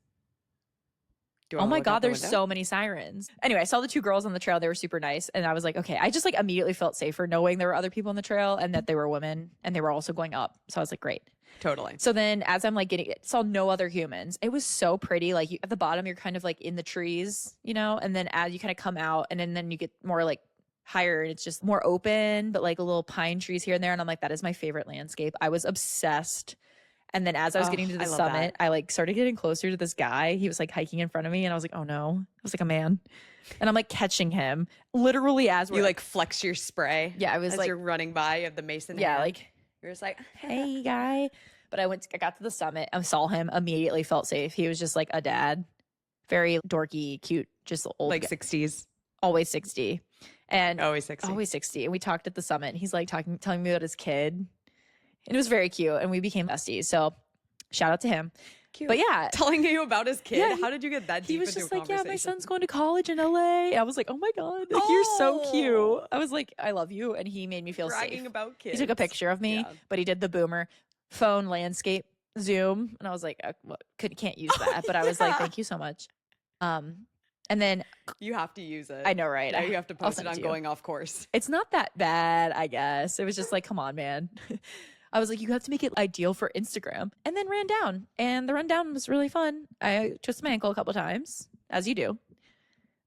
Do I Oh wanna my look out God, the there's window? so many sirens. Anyway, I saw the two girls on the trail. They were super nice. And I was like, okay, I just like immediately felt safer knowing there were other people on the trail and that they were women and they were also going up. So I was like, great. Totally. So then as I'm like saw no other humans. It was so pretty. Like at the bottom, you're kind of like in the trees, you know, and then as you kind of come out and then you get more like higher and it's just more open, but like a little pine trees here and there. And I'm like, that is my favorite landscape. I was obsessed. And then as I was getting to the I love summit, that. I like started getting closer to this guy. He was like hiking in front of me and I was like, oh no. I was like a man. And I'm like catching him literally as we're You like flex your spray. yeah, I was as like, you're running by. You have the mason. yeah, hand. like, you're just like, hey guy. But I got to the summit. I saw him, immediately felt safe. He was just like a dad, very dorky, cute, just old, like guy. 60s. Always 60. And Always 60. always 60. And we talked at the summit. And he's like telling me about his kid. And it was very cute. And we became besties. So shout out to him. Cute. But yeah, Telling you about his kid. Yeah, How did you get that he deep was into just a like, yeah, my conversation? son's going to college in LA. I was like, oh my God, like, you're so Oh. cute. I was like, I love you. And he made me feel bragging safe. about kids. He took a picture of me, Yeah. but he did the boomer phone landscape zoom. And I was like, can't use that. But I was like, Yeah. thank you so much. And then You have to use it. I know, right? Now you have to I'll post it send on to you. Going Off Course. It's not that bad, I guess. It was just like, come on, man. I was like, you have to make it ideal for Instagram. And then ran down. And the rundown was really fun. I twisted my ankle a couple times, as you do.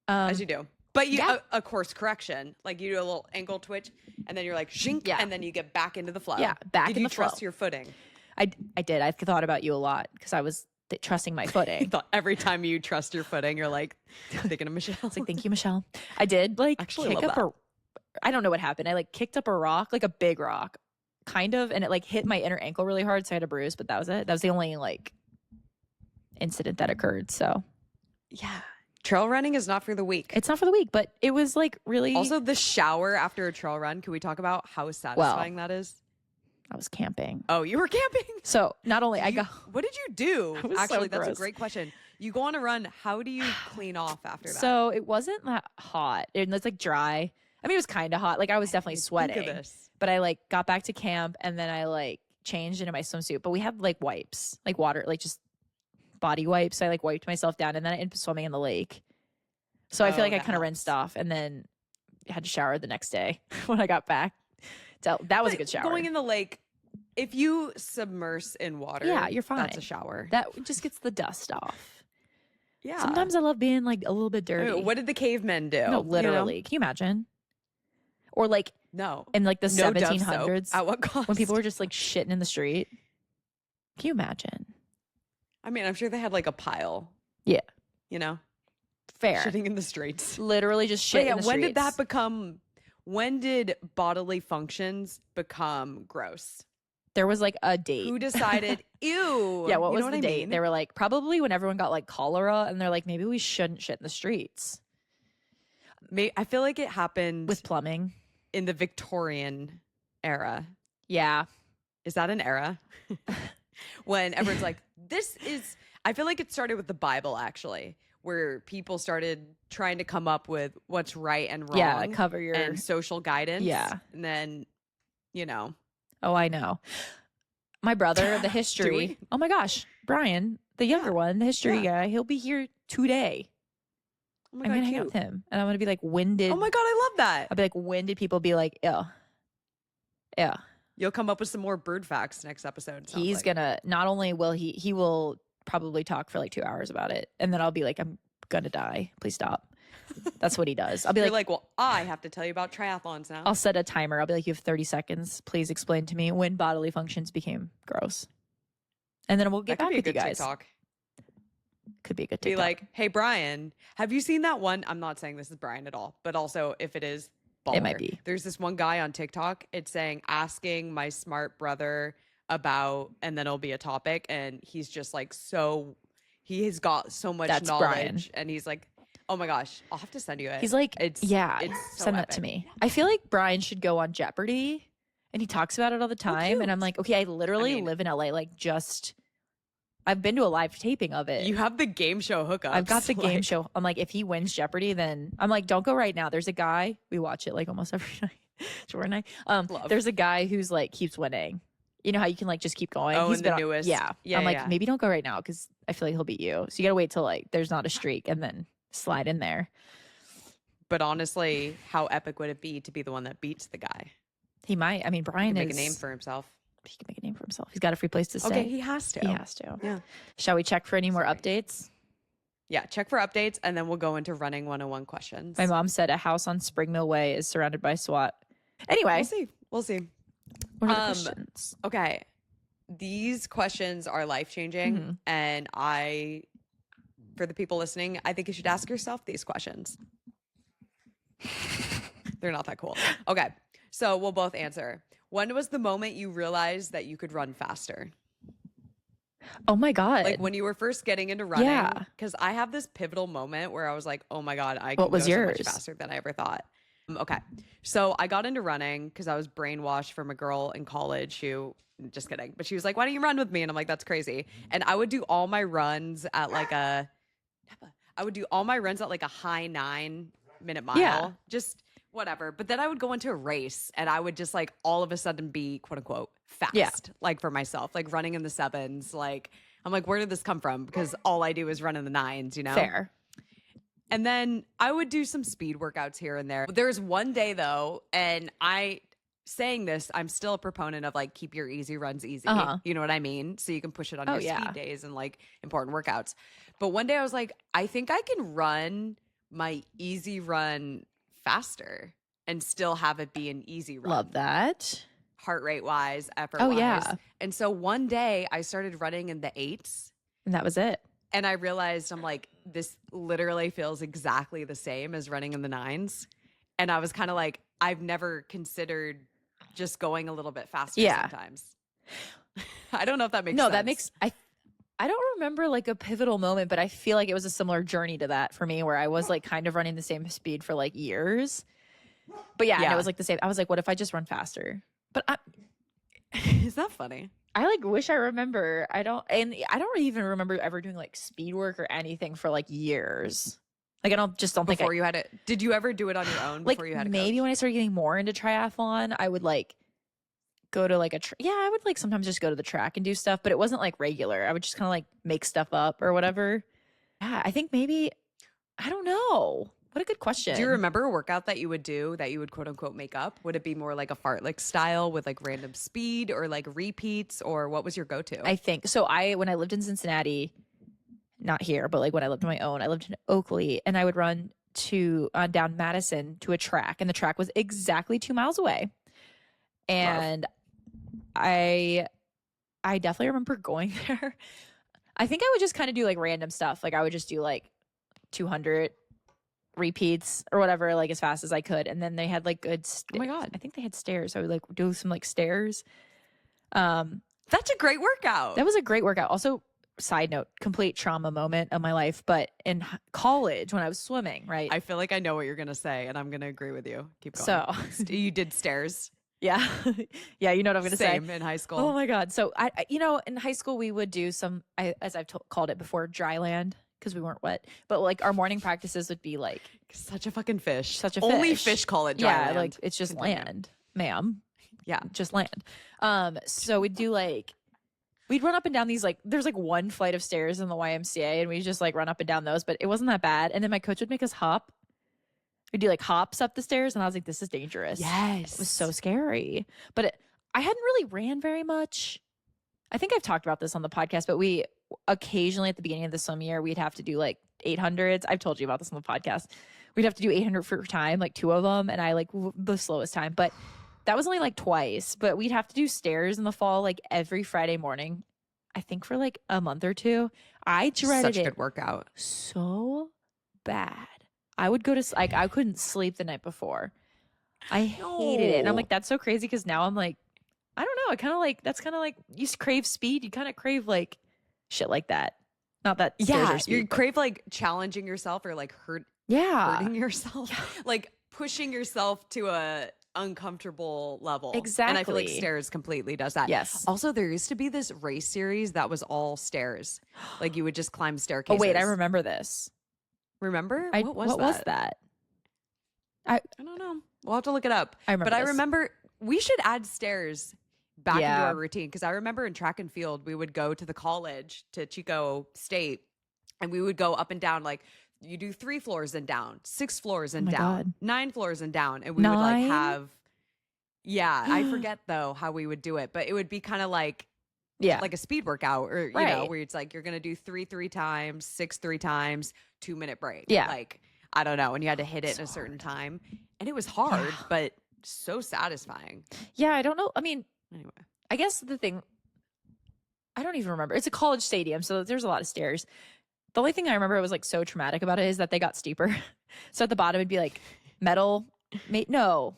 As you do. But you yeah. a course correction. Like you do a little ankle twitch and then you're like shink Yeah. and then you get back into the flow. Yeah, back Did in you the trust flow. your footing? I did. I thought about you a lot because I was trusting my I footing. thought every time you trust your footing, you're like thinking of Michelle. It's like, thank you, Michelle. I did like Actually kick love up I don't know what happened. I like kicked up a rock, like a big rock, kind of, and it like hit my inner ankle really hard. So I had a bruise, but that was it. That was the only like incident that occurred. So Yeah. Trail running is not for the weak. it's not for the week, but it was like really. Also, the shower after a trail run. Can we talk about how satisfying that is? I was camping. Oh, you were camping? So not only I got What did you do? It was so Actually, that's a gross. great question. You go on a run. How do you clean off after that? so it wasn't that hot. It was like dry. I mean, it was kind of hot. Like I was definitely Think of sweating. this. But I like got back to camp and then I like changed into my swimsuit. But we had like wipes, like water, like just body wipes. So I like wiped myself down and then I ended up swimming in the lake. So I feel Oh, like I that kind of helps. rinsed off and then had to shower the next day when I got back. So that was a But good shower. Going in the lake, if you submerge in water, Yeah, you're That's a fine. shower. that just gets the dust off. Yeah. Sometimes I love being like a little bit dirty. What did the cavemen do? No, literally. Can you imagine? Or like No. in like the No Dove soap. 1700s At what cost? when people were just like shitting in the street. Can you imagine? I mean, I'm sure they had like a pile. Yeah. You know, Fair. shitting in the streets. Literally just But shit yeah, in the when did that streets. become? When did bodily functions become gross? There was like a date. Who decided? Ew. Yeah, what You was know the I date? mean? They were like, probably when everyone got like cholera, and they're like, maybe we shouldn't shit in the streets I feel like it happened with plumbing. in the Victorian era. Yeah. Is that an era? When everyone's like, this is, I feel like it started with the Bible actually, where people started trying to come up with what's right and wrong. Yeah, cover your- and social guidance. Yeah. And then, you know, Oh, I know. My brother, the Do history. we? Oh my gosh, Brian, the younger one, the history guy. He'll be here today. oh my I'm God, gonna hang out cute. with him, and I'm gonna be like, when did? Oh my God, I love that. I'll be like, when did people be like, yeah, yeah? You'll come up with some more bird facts next episode. it sounds He's like. gonna. Not only will he will probably talk for like 2 hours about it, and then I'll be like, I'm gonna die. Please stop. That's what he does. I'll be You're like, like, well, I have to tell you about triathlons now. I'll set a timer. I'll be like, you have 30 seconds. Please explain to me when bodily functions became gross. And then we'll get that could back be a with you good guys. TikTok. Could be a good Be TikTok. like, hey, Brian, have you seen that one? I'm not saying this is Brian at all, but also if it is, baller. It might be. There's this one guy on TikTok. It's saying, asking my smart brother about, and then it'll be a topic. And he's just like, he has got so much That's knowledge. Brian. And he's like, oh my gosh, I'll have to send you it. He's like, it's so send that to epic. me. I feel like Brian should go on Jeopardy, and he talks about it all the time. And I'm like, okay, I literally live in LA. Like, I've been to a live taping of it. You have the game show hookups. I've got the game like- show. I'm like, if he wins Jeopardy, then I'm like, don't go right now. There's a guy, we watch it like almost every night. Jordan and I. Love. There's a guy who's like keeps winning. You know how you can like just keep going? Oh, He's and the been on- newest. Yeah. Yeah, I'm like, yeah. maybe don't go right now because I feel like he'll beat you. So you gotta wait till like there's not a streak and then slide in there. But honestly, how epic would it be to be the one that beats the guy? He might. I mean, He Brian can is make a name for himself. he can make a name for himself. He's got a free place to stay. Okay, he has to. He has to. Yeah. Shall we check for any more Sorry. updates? Yeah, check for updates and then we'll go into running 101 questions. My mom said a house on Spring Mill Way is surrounded by SWAT. Anyway, We'll see. what are the Um, questions? Okay. These questions are life-changing Mhm. and for the people listening, I think you should ask yourself these questions. They're not that cool. Okay. So we'll both answer. When was the moment you realized that you could run faster? Oh my God. Like when you were first getting into running, Yeah. because I have this pivotal moment where I was like, oh my God, I What can was go so yours? much faster than I ever thought. Okay. So I got into running because I was brainwashed from a girl in college who, just kidding, but she was like, why don't you run with me? And I'm like, that's crazy. And I would do all my runs at like a high 9-minute mile. Yeah. Just whatever. But then I would go into a race and I would just like all of a sudden be quote unquote fast, Yeah. like for myself, like running in the 7s. Like, I'm like, where did this come from? Because all I do is run in the 9s, you know? Fair. And then I would do some speed workouts here and there. There was one day though, and saying this, I'm still a proponent of like keep your easy runs easy. Uh-huh. You know what I mean? So you can push it on Oh, your yeah. speed days and like important workouts. But one day I was like, I think I can run my easy run faster and still have it be an easy run. Love that. Heart rate wise, effort Oh, wise. yeah. And so one day I started running in the 8s. And that was it. And I realized I'm like, this literally feels exactly the same as running in the 9s. And I was kind of like, I've never considered just going a little bit faster Yeah. sometimes. I don't know if that makes No, sense. that makes I don't remember like a pivotal moment, but I feel like it was a similar journey to that for me where I was like kind of running the same speed for like years. But yeah, and Yeah. it was like the same. I was like, what if I just run faster? But Is that funny? I like wish I remember. I don't even remember ever doing like speed work or anything for like years. Like I don't think Before you had it, did you ever do it on your own like before you had a maybe coach? when I started getting more into triathlon, I would like go to like I would like sometimes just go to the track and do stuff, but it wasn't like regular. I would just kind of like make stuff up or whatever. Yeah, I think maybe I don't know. What a good question. Do you remember a workout that you would do that you would quote unquote make up? Would it be more like a fartlek style with like random speed or like repeats, or what was your go-to? I think so. When I lived in Cincinnati, not here, but like when I lived on my own, I lived in Oakley, and I would run to down Madison to a track, and the track was exactly 2 miles away. And I definitely remember going there. I think I would just kind of do like random stuff. Like I would just do like 200 repeats or whatever, like as fast as I could. And then they had like good. Oh my God. I think they had stairs. So I would like do some like stairs. That's a great workout. That was a great workout. Also, side note, complete trauma moment of my life. But in college, when I was swimming, right? I feel like I know what you're gonna say, and I'm gonna agree with you. Keep going. So You did stairs. yeah, yeah, you know what I'm gonna say. Same in high school. Oh my God. So in high school we would do some, as I've called it before, dry land because we weren't wet. But like our morning practices would be like Such a fucking fish. such a Only fish. fish call it dry yeah, land. like it's just Continue. land, ma'am. Yeah. Just land. So we'd do like, we'd run up and down these, like, there's like one flight of stairs in the YMCA and we just like run up and down those, but it wasn't that bad. And then my coach would make us hop. We'd do like hops up the stairs and I was like, this is dangerous. Yes. It was so scary. But I hadn't really ran very much. I think I've talked about this on the podcast, but we occasionally at the beginning of the swim year, we'd have to do like 800s. I've told you about this on the podcast. we'd have to do 800 for time, like 2 of them, and I like the slowest time. But that was only like twice. But we'd have to do stairs in the fall like every Friday morning. I think for like a month or 2. I dreaded Such a it good workout. so bad. I would go to like I couldn't sleep the night before. I hated it. And I'm No. like, that's so crazy because now I'm like, I don't know. I kind of like that's kind of like you crave speed. You kind of crave like shit like that. Not that stairs Yeah, are speed, you but- crave like challenging yourself or like yeah, hurting yourself, like pushing yourself to a uncomfortable level. And I feel like Exactly. stairs completely does that. Yes. Also, there used to be this race series that was all stairs. Like you would just climb Oh staircases. wait, I remember this. Remember? What was that? I don't know. We'll have to look it up. I remember But I this. remember we should add stairs back into Yeah. our routine because I remember in track and field we would go to the college to Chico State and we would go up and down like you do 3 floors and down, 6 floors and my down, God. 9 floors and down, and we would like 9? have. Yeah, I forget though how we would do it, but it would be kind of like Yeah, a speed workout or you know Right. where it's like you're gonna do 3 times, 6 3 times, 2-minute break. Yeah. Like I don't know, and you had to hit it in a certain time, and it was hard, Yeah. but so satisfying. yeah. I don't know. I mean, Anyway, I guess the thing, I don't even remember. It's a college stadium, so there's a lot of stairs. The only thing I remember was like so traumatic about it is that they got steeper. So at the bottom it'd be like metal. No,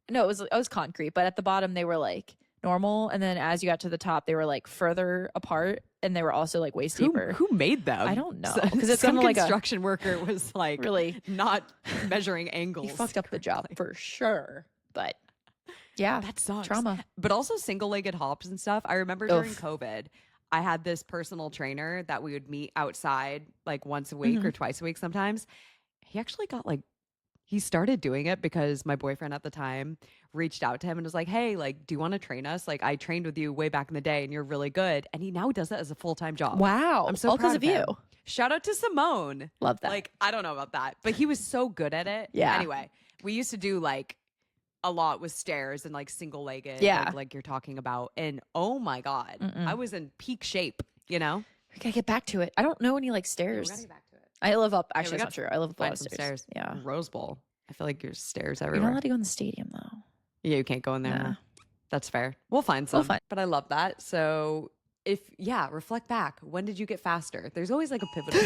it was concrete, but at the bottom they were like normal, and then as you got to the top, they were like further apart, and they were also like way steeper. who made them? I don't know, So- 'cause it's some kinda like a- construction worker was like Really, not measuring angles. he fucked up the job correctly. for sure. But yeah, That sucks. trauma. But also single-legged hops and stuff. I remember during Oof. COVID, I had this personal trainer that we would meet outside like once a week Mm-hmm. or twice a week sometimes. He actually got like he started doing it because my boyfriend at the time reached out to him and was like, "Hey, like, do you want to train us? Like, I trained with you way back in the day and you're really good." And he now does that as a full-time job. Wow, I'm so all proud because of you. him. Shout out to Simone. Love that. Like, I don't know about that, but he was so good at it. Yeah. Anyway, we used to do like a lot with stairs and like single-legged, Yeah. like you're talking about. And oh my God, Mm-mm. I was in peak shape, you know? We gotta get back to it. I don't know any like We stairs. gotta get back to it. I live up. Yeah, Actually, we that's got not true. I live up a lot Find of some stairs. stairs. Yeah, Rose Bowl. I feel like there's stairs you're not everywhere. allowed to go in the stadium though. Yeah, you can't go in there. Nah. That's fair. We'll find some. find- But I love that. So reflect back. When did you get faster? There's always like a pivotal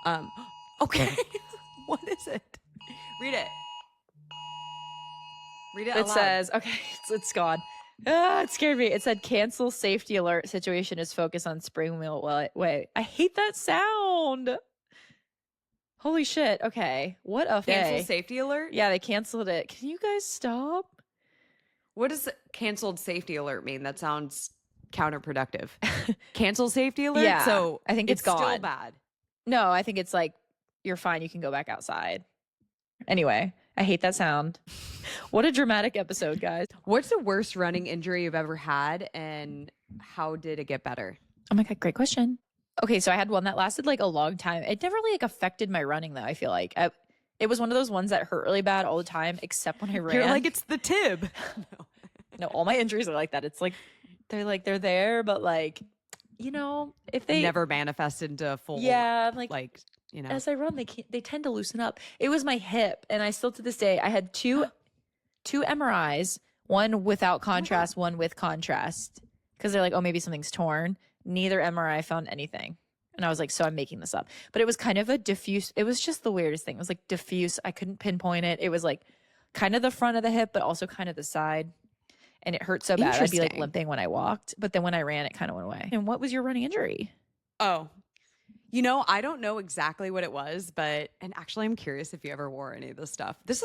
moment. Okay. What is it? Read it. Read it. It aloud. says, okay, it's gone. Ah, it scared me. It said, cancel safety alert. Situation is focused on spring wheel. Wait, I hate that sound. Holy shit. Okay. What a cancel day. safety alert. Yeah, they canceled it. Can you guys stop? What does canceled safety alert mean? That sounds counterproductive. Cancel safety alert. Yeah, So I think it's still gone. bad. No, I think it's like, you're fine. You can go back outside. Anyway, I hate that sound. What a dramatic episode, guys. What's the worst running injury you've ever had, and how did it get better? Oh my God, great question. Okay, so I had one that lasted like a long time. It never really like affected my running though. I feel like it was one of those ones that hurt really bad all the time, except when I ran. You're like it's the tib. No, all my injuries are like that. It's like they're there, but like, you know, if they Never manifested into a full. yeah, like you know. as I run, they tend to loosen up. It was my hip, and I still to this day I had two MRIs, one without contrast, one with contrast, because they're like, oh, maybe something's torn. Neither MRI found anything, and I was like, so I'm making this up. But it was kind of a diffuse. It was just the weirdest thing. It was like diffuse. I couldn't pinpoint it. It was like kind of the front of the hip, but also kind of the side. And it hurt so bad. I'd be like Interesting. limping when I walked, but then when I ran, it kind of went away. And what was your running injury? Oh, you know, I don't know exactly what it was, and actually, I'm curious if you ever wore any of this stuff. This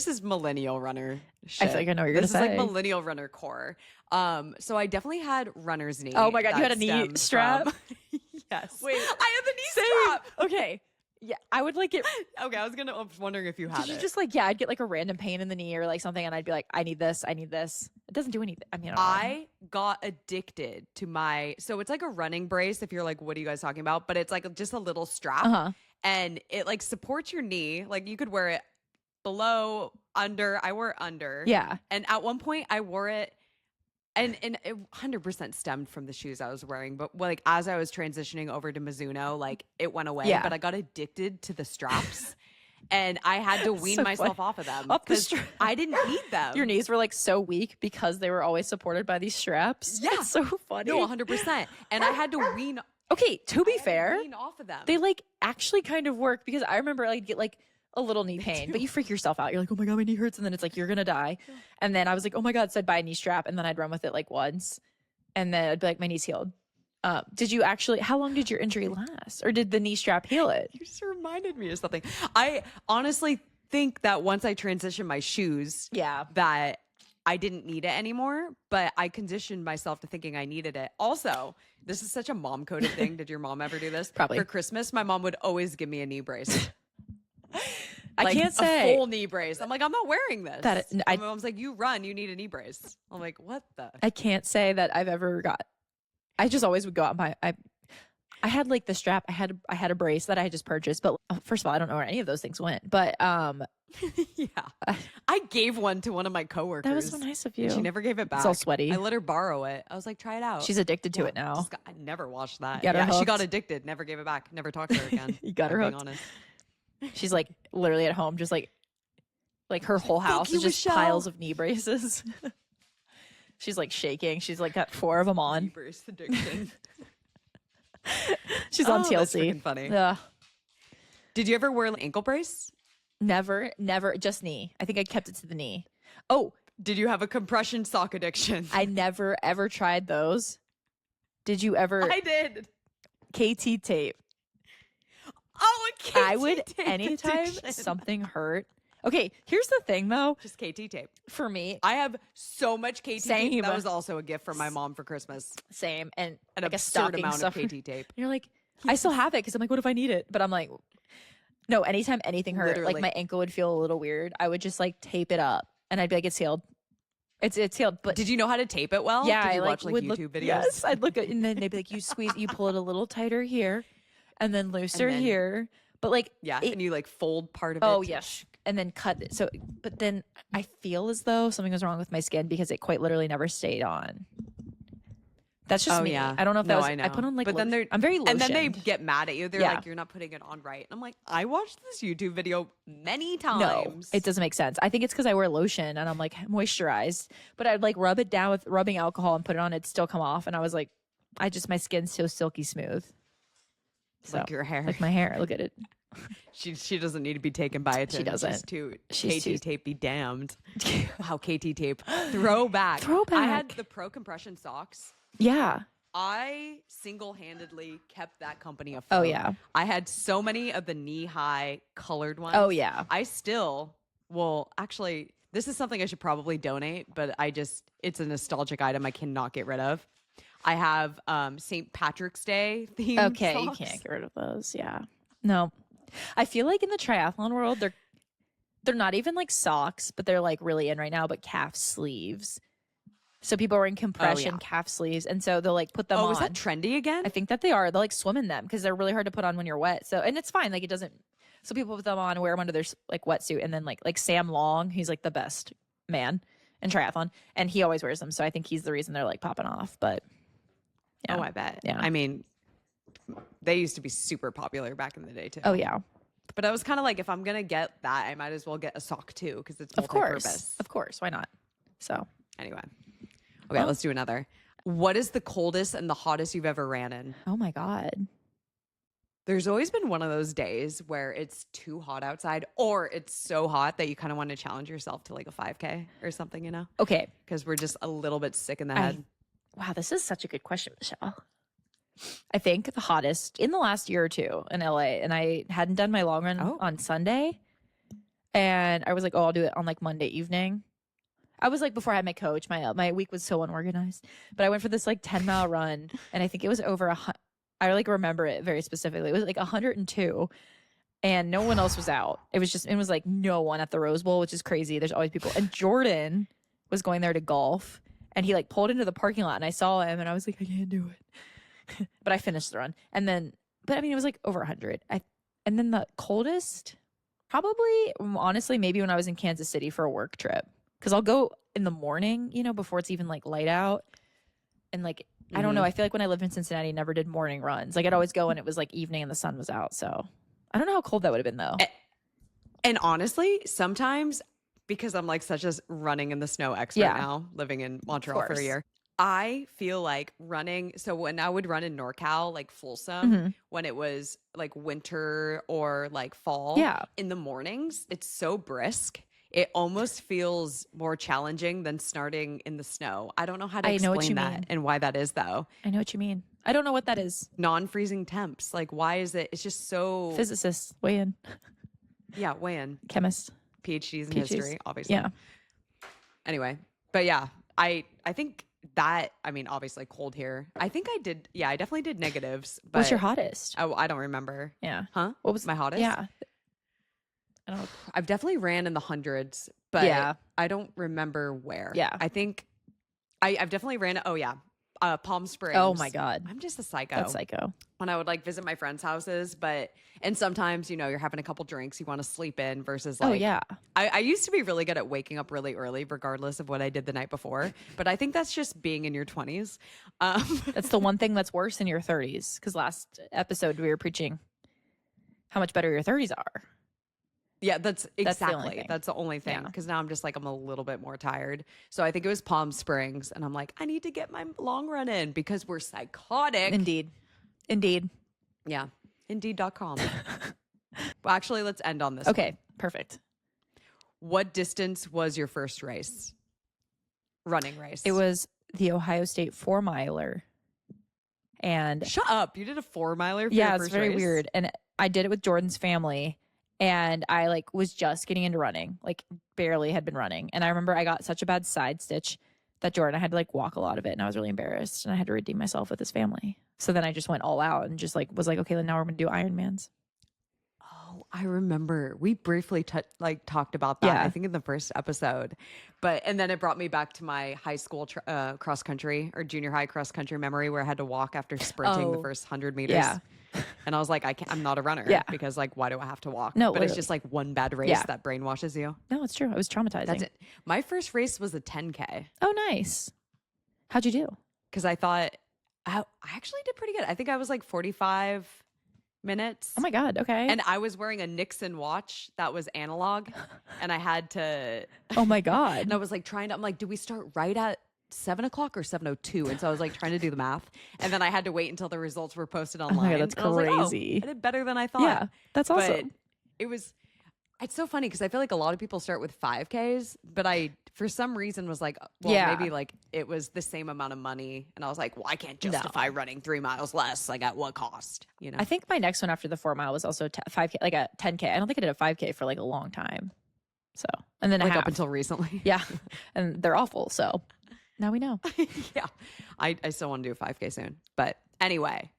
is millennial runner shit. I feel like I know what you're gonna This is like say. millennial runner core. So I definitely had runner's knee. Oh my God, you that had a knee stems strap? from- Yes. Wait, I had the knee strap. Okay. Yeah, I would like it. Okay, I was wondering if you had Did you it. just like, yeah, I'd get like a random pain in the knee or like something, and I'd be like, I need this. It doesn't do anything. I mean, I don't know. I got addicted to so it's like a running brace if you're like, what are you guys talking about? But it's like just a little strap Uh-huh. and it like supports your knee. Like you could wear it below, under. I wore it under. Yeah. And at one point I wore it and it 100% stemmed from the shoes I was wearing. But like as I was transitioning over to Mizuno, like it went away. Yeah. But I got addicted to the straps. and I had to wean So myself funny. off of them Off the because strap. I didn't need them. Your knees were like so weak because they were always supported by these straps. Yeah. It's so funny. No, 100%. And I had to wean. Okay, to be I had to fair, wean off of them. they like actually kind of work because I remember I'd get like a little knee pain, but you freak yourself out. You're like, oh my God, my knee hurts. And then it's like, you're going to die. And then I was like, oh my God. So I'd buy a knee strap and then I'd run with it like once. And then I'd be like, my knee's healed. Did you actually, how long did your injury last? Or did the knee strap heal it? You just reminded me of something. I honestly think that once I transitioned my shoes, Yeah. that I didn't need it anymore, but I conditioned myself to thinking I needed it. Also, this is such a mom coded thing. Did your mom ever do this? Probably. For Christmas, my mom would always give me a knee brace. I Like, can't say. a full knee brace. I'm like, I'm not wearing this. That- And I- my mom's like, you run, you need a knee brace. I'm like, what the? I can't say that I've ever got. I just always would go out and buy. I had like the strap. I had a brace that I had just purchased. But first of all, I don't know where any of those things went. But Yeah. I gave one to one of my coworkers. that was so nice of you. And she never gave it back. It's all sweaty. I let her borrow it. I was like, try it out. She's addicted to it now. I never watched that. Got her Yeah, she got hooked. addicted. Never gave it back. Never talked to her again. You got her being hooked. honest. She's like literally at home, just like her whole house you, is just Michelle." piles of knee braces. She's like shaking. She's like got 4 of them on. Brace addiction. She's on Oh, that's TLC. freaking funny. Ugh. Did you ever wear an ankle brace? Never, just knee. I think I kept it to the knee. Oh, Did you have a compression sock addiction? I never ever tried those. Did you ever I did. KT tape? Oh, a KT I would tape anytime addiction. something hurt. Okay, here's the thing though. Just KT tape. For me, I have so much KT Same. tape. That was also a gift from my mom for Christmas. same and An like a absurd stocking amount stuffer. of KT tape. You're like, I still have it because I'm like, what if I need it? But I'm like, no. Anytime anything hurt, Literally. like my ankle would feel a little weird, I would just like tape it up, and I'd be like, it's healed. It's healed. But Did you know how to tape it well? yeah, Did I you like watch like would YouTube look. videos? Yes, I'd look at, and then they'd be like, you squeeze, you pull it a little tighter here, and then looser then- here. But like, Yeah, it- and you like fold part of it. oh to- yes, and then cut it. So, but then I feel as though something was wrong with my skin because it quite literally never stayed on. That's just Oh, me. yeah. I don't know if No, that was. I know. I put on like, But then they're I'm very lotioned. And then they get mad at you. They're Yeah. like, "You're not putting it on right." I'm like, "I watched this YouTube video many No, times." it doesn't make sense. I think it's because I wear lotion and I'm like moisturized, but I'd like rub it down with rubbing alcohol and put it on. It'd still come off, and I was like, my skin's so silky smooth. So like your hair. like my hair. Look at it. She doesn't need to be taken by a tin. doesn't. She's too She's KT too- tape be damned. Wow, KT tape. Throwback. I Throwback. had the pro compression socks. Yeah. I single-handedly kept that company afloat. Oh, yeah. I had so many of the knee-high colored ones. Oh, yeah. I still, well, actually, this is something I should probably donate, but it's a nostalgic item I cannot get rid of. I have St. Patrick's Day themed Okay, socks. you can't get rid of those. Yeah. No. I feel like in the triathlon world, they're not even like socks, but they're like really in right now, but calf sleeves. So people are wearing compression calf sleeves, and so they'll like put them on. Oh, is that trendy again? I think that they are. They'll like swim in them because they're really hard to put on when you're wet. So, and it's fine. Like it doesn't. So people put them on, wear them under their like wetsuit, and then like Sam Long, he's like the best man in triathlon, and he always wears them. So I think he's the reason they're like popping off. But yeah. Oh, I bet. Yeah. I mean, they used to be super popular back in the day too. Oh yeah, But I was kind of like, if I'm gonna get that, I might as well get a sock too because it's of multi-purpose. course, why not? So Anyway, okay, let's do another. What is the coldest and the hottest you've ever ran in? oh my god, There's always been one of those days where it's too hot outside, or it's so hot that you kind of want to challenge yourself to like a 5K or something, you know? okay. Because we're just a little bit sick in the head. Wow, this is such a good question, Michelle. I think the hottest in the last year or two in LA, and I hadn't done my long run on Sunday, and I was like, oh, I'll do it on like Monday evening. I was like, before I had my coach, my week was so unorganized, but I went for this like 10-mile run, and I think it was over I like remember it very specifically. It was like 102, and no one else was out. It was like no one at the Rose Bowl, which is crazy. There's always people, and Jordan was going there to golf, and he like pulled into the parking lot, and I saw him, and I was like, I can't do it. But I finished the run. And then, but I mean, it was like over 100. And then the coldest, probably, honestly, maybe when I was in Kansas City for a work trip. Because I'll go in the morning, you know, before it's even like light out. And like, I don't know. I feel like when I lived in Cincinnati, I never did morning runs. Like I'd always go when it was like evening and the sun was out. So I don't know how cold that would have been though. And honestly, sometimes because I'm like such a running in the snow expert Yeah. now, living in Montreal for a course. year, I feel like running. So when I would run in NorCal, like Folsom, Mhm. when it was like winter or like fall, Yeah. in the mornings, it's so brisk. It almost feels more challenging than starting in the snow. I don't know how to I know what explain you that mean. and why that is though. I know what you mean. I don't know what that is. Non-freezing temps. Like why is it? It's just so Physicists weigh in. yeah, weigh in. Chemist. PhDs in PhDs. history, obviously. Yeah. Anyway, but yeah, I think that I mean obviously cold here. I think I did I definitely did negatives. But What's your hottest? Oh, I don't remember. Yeah. Huh? What was my hottest? Yeah. I don't know. I've definitely ran in the hundreds, but Yeah. I don't remember where. Yeah. I think I've definitely ran. Oh yeah, Palm Springs. Oh my God. I'm just a psycho. That's psycho. When I would like visit my friends' houses, and sometimes you're having a couple drinks, you want to sleep in versus like. Oh yeah. I used to be really good at waking up really early, regardless of what I did the night before. But I think that's just being in your 20s. That's the one thing that's worse in your 30s. Because last episode we were preaching how much better your 30s are. Yeah, that's the only exactly. thing. That's the only thing. Yeah. Because now I'm just like, I'm a little bit more tired. So I think it was Palm Springs. And I'm like, I need to get my long run in because we're psychotic. Indeed. Yeah. Indeed.com. Well, actually, let's end on this. Okay. one. Perfect. What distance was your first race? Running race. It was the Ohio State 4-miler. And Shut up. You did a 4-miler for yeah, your it's first very race? weird. And I did it with Jordan's family. And I like was just getting into running, like barely had been running. And I remember I got such a bad side stitch that Jordan, I had to like walk a lot of it. And I was really embarrassed and I had to redeem myself with his family. So then I just went all out and just like was like, okay, then now we're going to do Ironmans. Oh, I remember. We briefly talked about that, Yeah. I think in the first episode. And then it brought me back to my high school cross country or junior high cross country memory where I had to walk after sprinting the Oh, first 100 meters. yeah. And I was like, I'm not a runner Yeah. because like, why do I have to walk? No, but it's literally. just like one bad race Yeah. that brainwashes you. No, it's true. It was traumatizing. That's it. My first race was a 10K Oh, nice. How'd you do? because I thought I actually did pretty good. I think I was like 45 minutes. Oh my God. Okay. And I was wearing a Nixon watch that was analog, and I had to. oh my God. And I was like I'm like, do we start right at 7:00 or 7:02? And so I was like trying to do the math, and then I had to wait until the results were posted online. my God, that's And I was like, oh, crazy. I did better than I thought. Yeah, that's awesome. But it's so funny because I feel like a lot of people start with 5Ks, but I, for some reason, was like, well, Yeah. maybe like it was the same amount of money. And I was like, well, I can't justify running 3 miles less. Like at what cost? I think my next one after the 4-mile was also 5K, like a 10K. I don't think I did a 5K for like a long time. So, and then a like half. up until recently. Yeah. And they're awful. So now we know. Yeah. I still want to do a 5K soon. But anyway,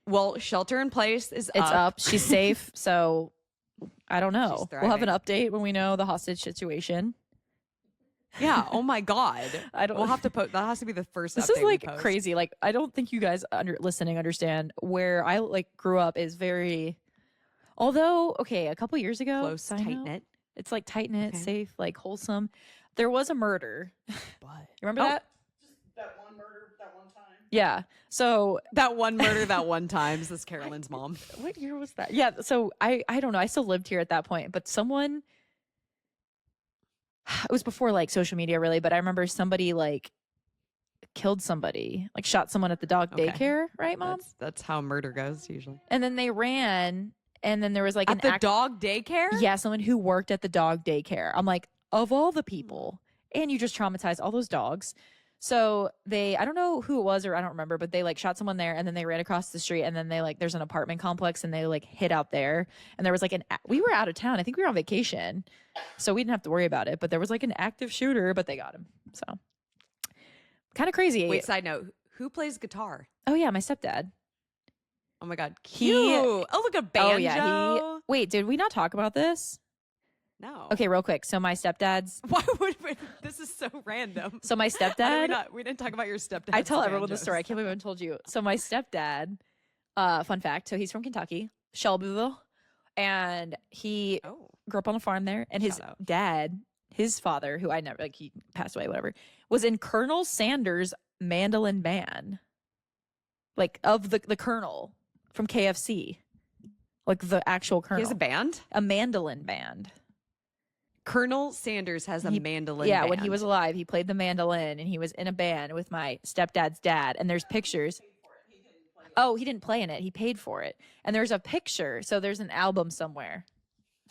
well, shelter in place is It's up. She's safe. So I don't know. She's We'll have an thriving. update when we know the hostage situation. Yeah. Oh my God. I don't- We'll have to post. That has to be the first. This update is we like post. crazy. Like I don't think you guys listening understand where I like grew up is very. Although okay, a couple years ago, Close, side tight note, knit. it's like tight knit, Okay. safe, like wholesome. There was a murder. What? You remember Oh. that? That one murder, that one time. Yeah. So That one murder that one time. This is Carolyn's mom. what year was that? Yeah. So I don't know. I still lived here at that point, but someone. It was before like social media, really. But I remember somebody like killed somebody, like shot someone at the dog Okay. daycare, right, Mom? That's how murder goes usually. And then they ran, and then there was like At an the act- dog daycare? Yeah, someone who worked at the dog daycare. I'm like, of all the people, and you just traumatized all those dogs. So I don't know who it was or I don't remember, but they like shot someone there and then they ran across the street and then they like, there's an apartment complex and they like hid out there. And there was like we were out of town. I think we were on vacation. So we didn't have to worry about it, but there was like an active shooter, but they got him. So kind of crazy. Wait, side note. Who plays guitar? Oh yeah, my stepdad. Oh my God. He- Cute. Oh, look, a banjo. Oh yeah, wait, did we not talk about this? No. Okay, real quick. So my stepdad's Why would we? This is so random. so my How did stepdad we didn't talk about your stepdad. I tell everyone the story. I can't believe I haven't told you. So my stepdad, fun fact. So he's from Kentucky, Shelbyville, and he Oh. grew up on a farm there. And his Shout out. dad, his father, who I never like, he passed away, whatever, was in Colonel Sanders' mandolin band, like of the Colonel from KFC, like the actual Colonel. He has a band? A mandolin band. Colonel Sanders has a mandolin. Yeah, band. when he was alive, he played the mandolin and he was in a band with my stepdad's dad. And there's pictures. Oh, he didn't play in it. He paid for it. And there's a picture. So there's an album somewhere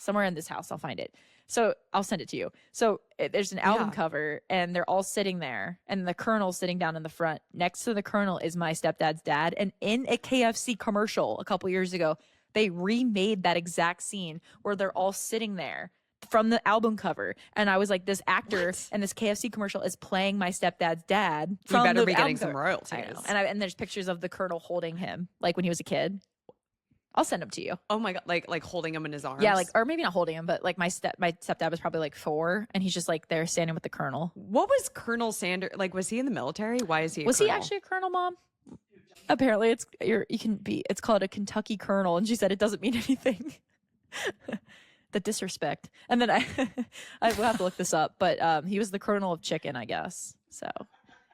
in this house. I'll find it. So I'll send it to you. So there's an album cover and they're all sitting there and the Colonel's sitting down in the front. Next to the Colonel is my stepdad's dad. And in a KFC commercial a couple years ago, they remade that exact scene where they're all sitting there from the album cover. And I was like, this actor and this KFC commercial is playing my stepdad's dad. You better be the getting album some cover. royalties. I know. And there's pictures of the Colonel holding him like when he was a kid. I'll send them to you. Oh my God. Like holding him in his arms. Yeah, like, or maybe not holding him, but like my stepdad was probably like 4 and he's just like there standing with the Colonel. What was Colonel Sanders like? Was he in the military? Why is he? Was he actually a Colonel, Mom? Apparently, it's called a Kentucky Colonel, and she said it doesn't mean anything. The disrespect, and then I will have to look this up, but he was the Colonel of Chicken, I guess. So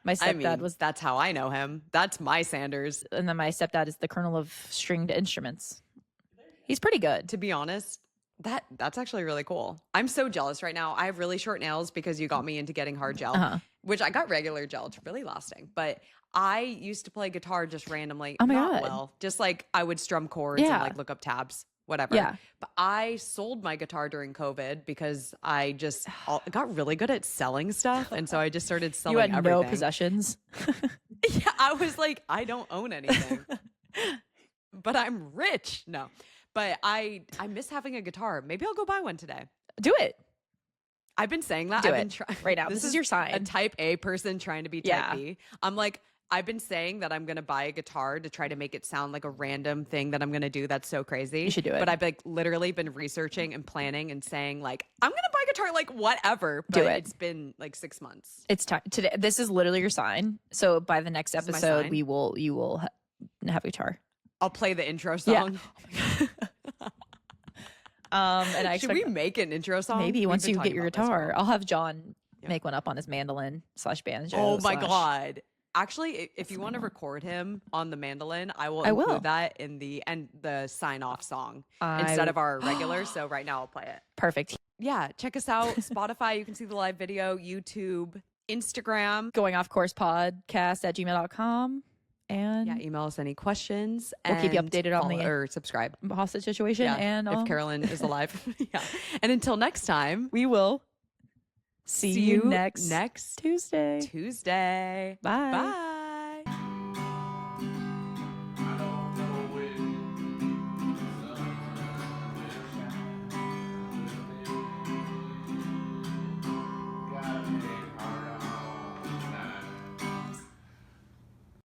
my stepdad was. That's how I know him. That's my Sanders. And then my stepdad is the Colonel of Stringed Instruments. He's pretty good, To be honest, that's actually really cool. I'm so jealous right now. I have really short nails because you got me into getting hard gel, which I got regular gel. It's really lasting, but I used to play guitar just randomly. Oh my Not God. well, just like I would strum chords and like look up tabs, whatever. Yeah. But I sold my guitar during COVID because I just got really good at selling stuff, and so I just started selling. You had everything. no possessions. Yeah, I was like, I don't own anything, but I'm rich. No, but I miss having a guitar. Maybe I'll go buy one today. Do it. I've been saying that. Do I've it been trying right now. This is your sign. A type A person trying to be type Yeah. B. I'm like, I've been saying that I'm going to buy a guitar to try to make it sound like a random thing that I'm going to do. That's so crazy. You should do it. But I've like literally been researching and planning and saying like, I'm going to buy a guitar, like whatever. But Do it. It's been like 6 months. It's time today. This is literally your sign. So by the next This is my episode, sign? you will have a guitar. I'll play the intro Yeah. song. And I Should we expect make an intro song? maybe We've once been you talking get your about this for a guitar, while. I'll have John make one up on his mandolin / banjo. Oh my / God. Actually, if you want to record him on the mandolin, I will I include will. that in the sign off song I instead of our regular. So right now I'll play it. Perfect. Yeah, check us out. Spotify, you can see the live video, YouTube, Instagram. Going off course podcast at gmail.com. And Yeah, email us any questions. We'll keep you and updated on follow- the- or subscribe. hostage situation. Yeah, and if Carolyn is alive. Yeah. And until next time, we will see you next next Tuesday. Tuesday. Bye. Bye.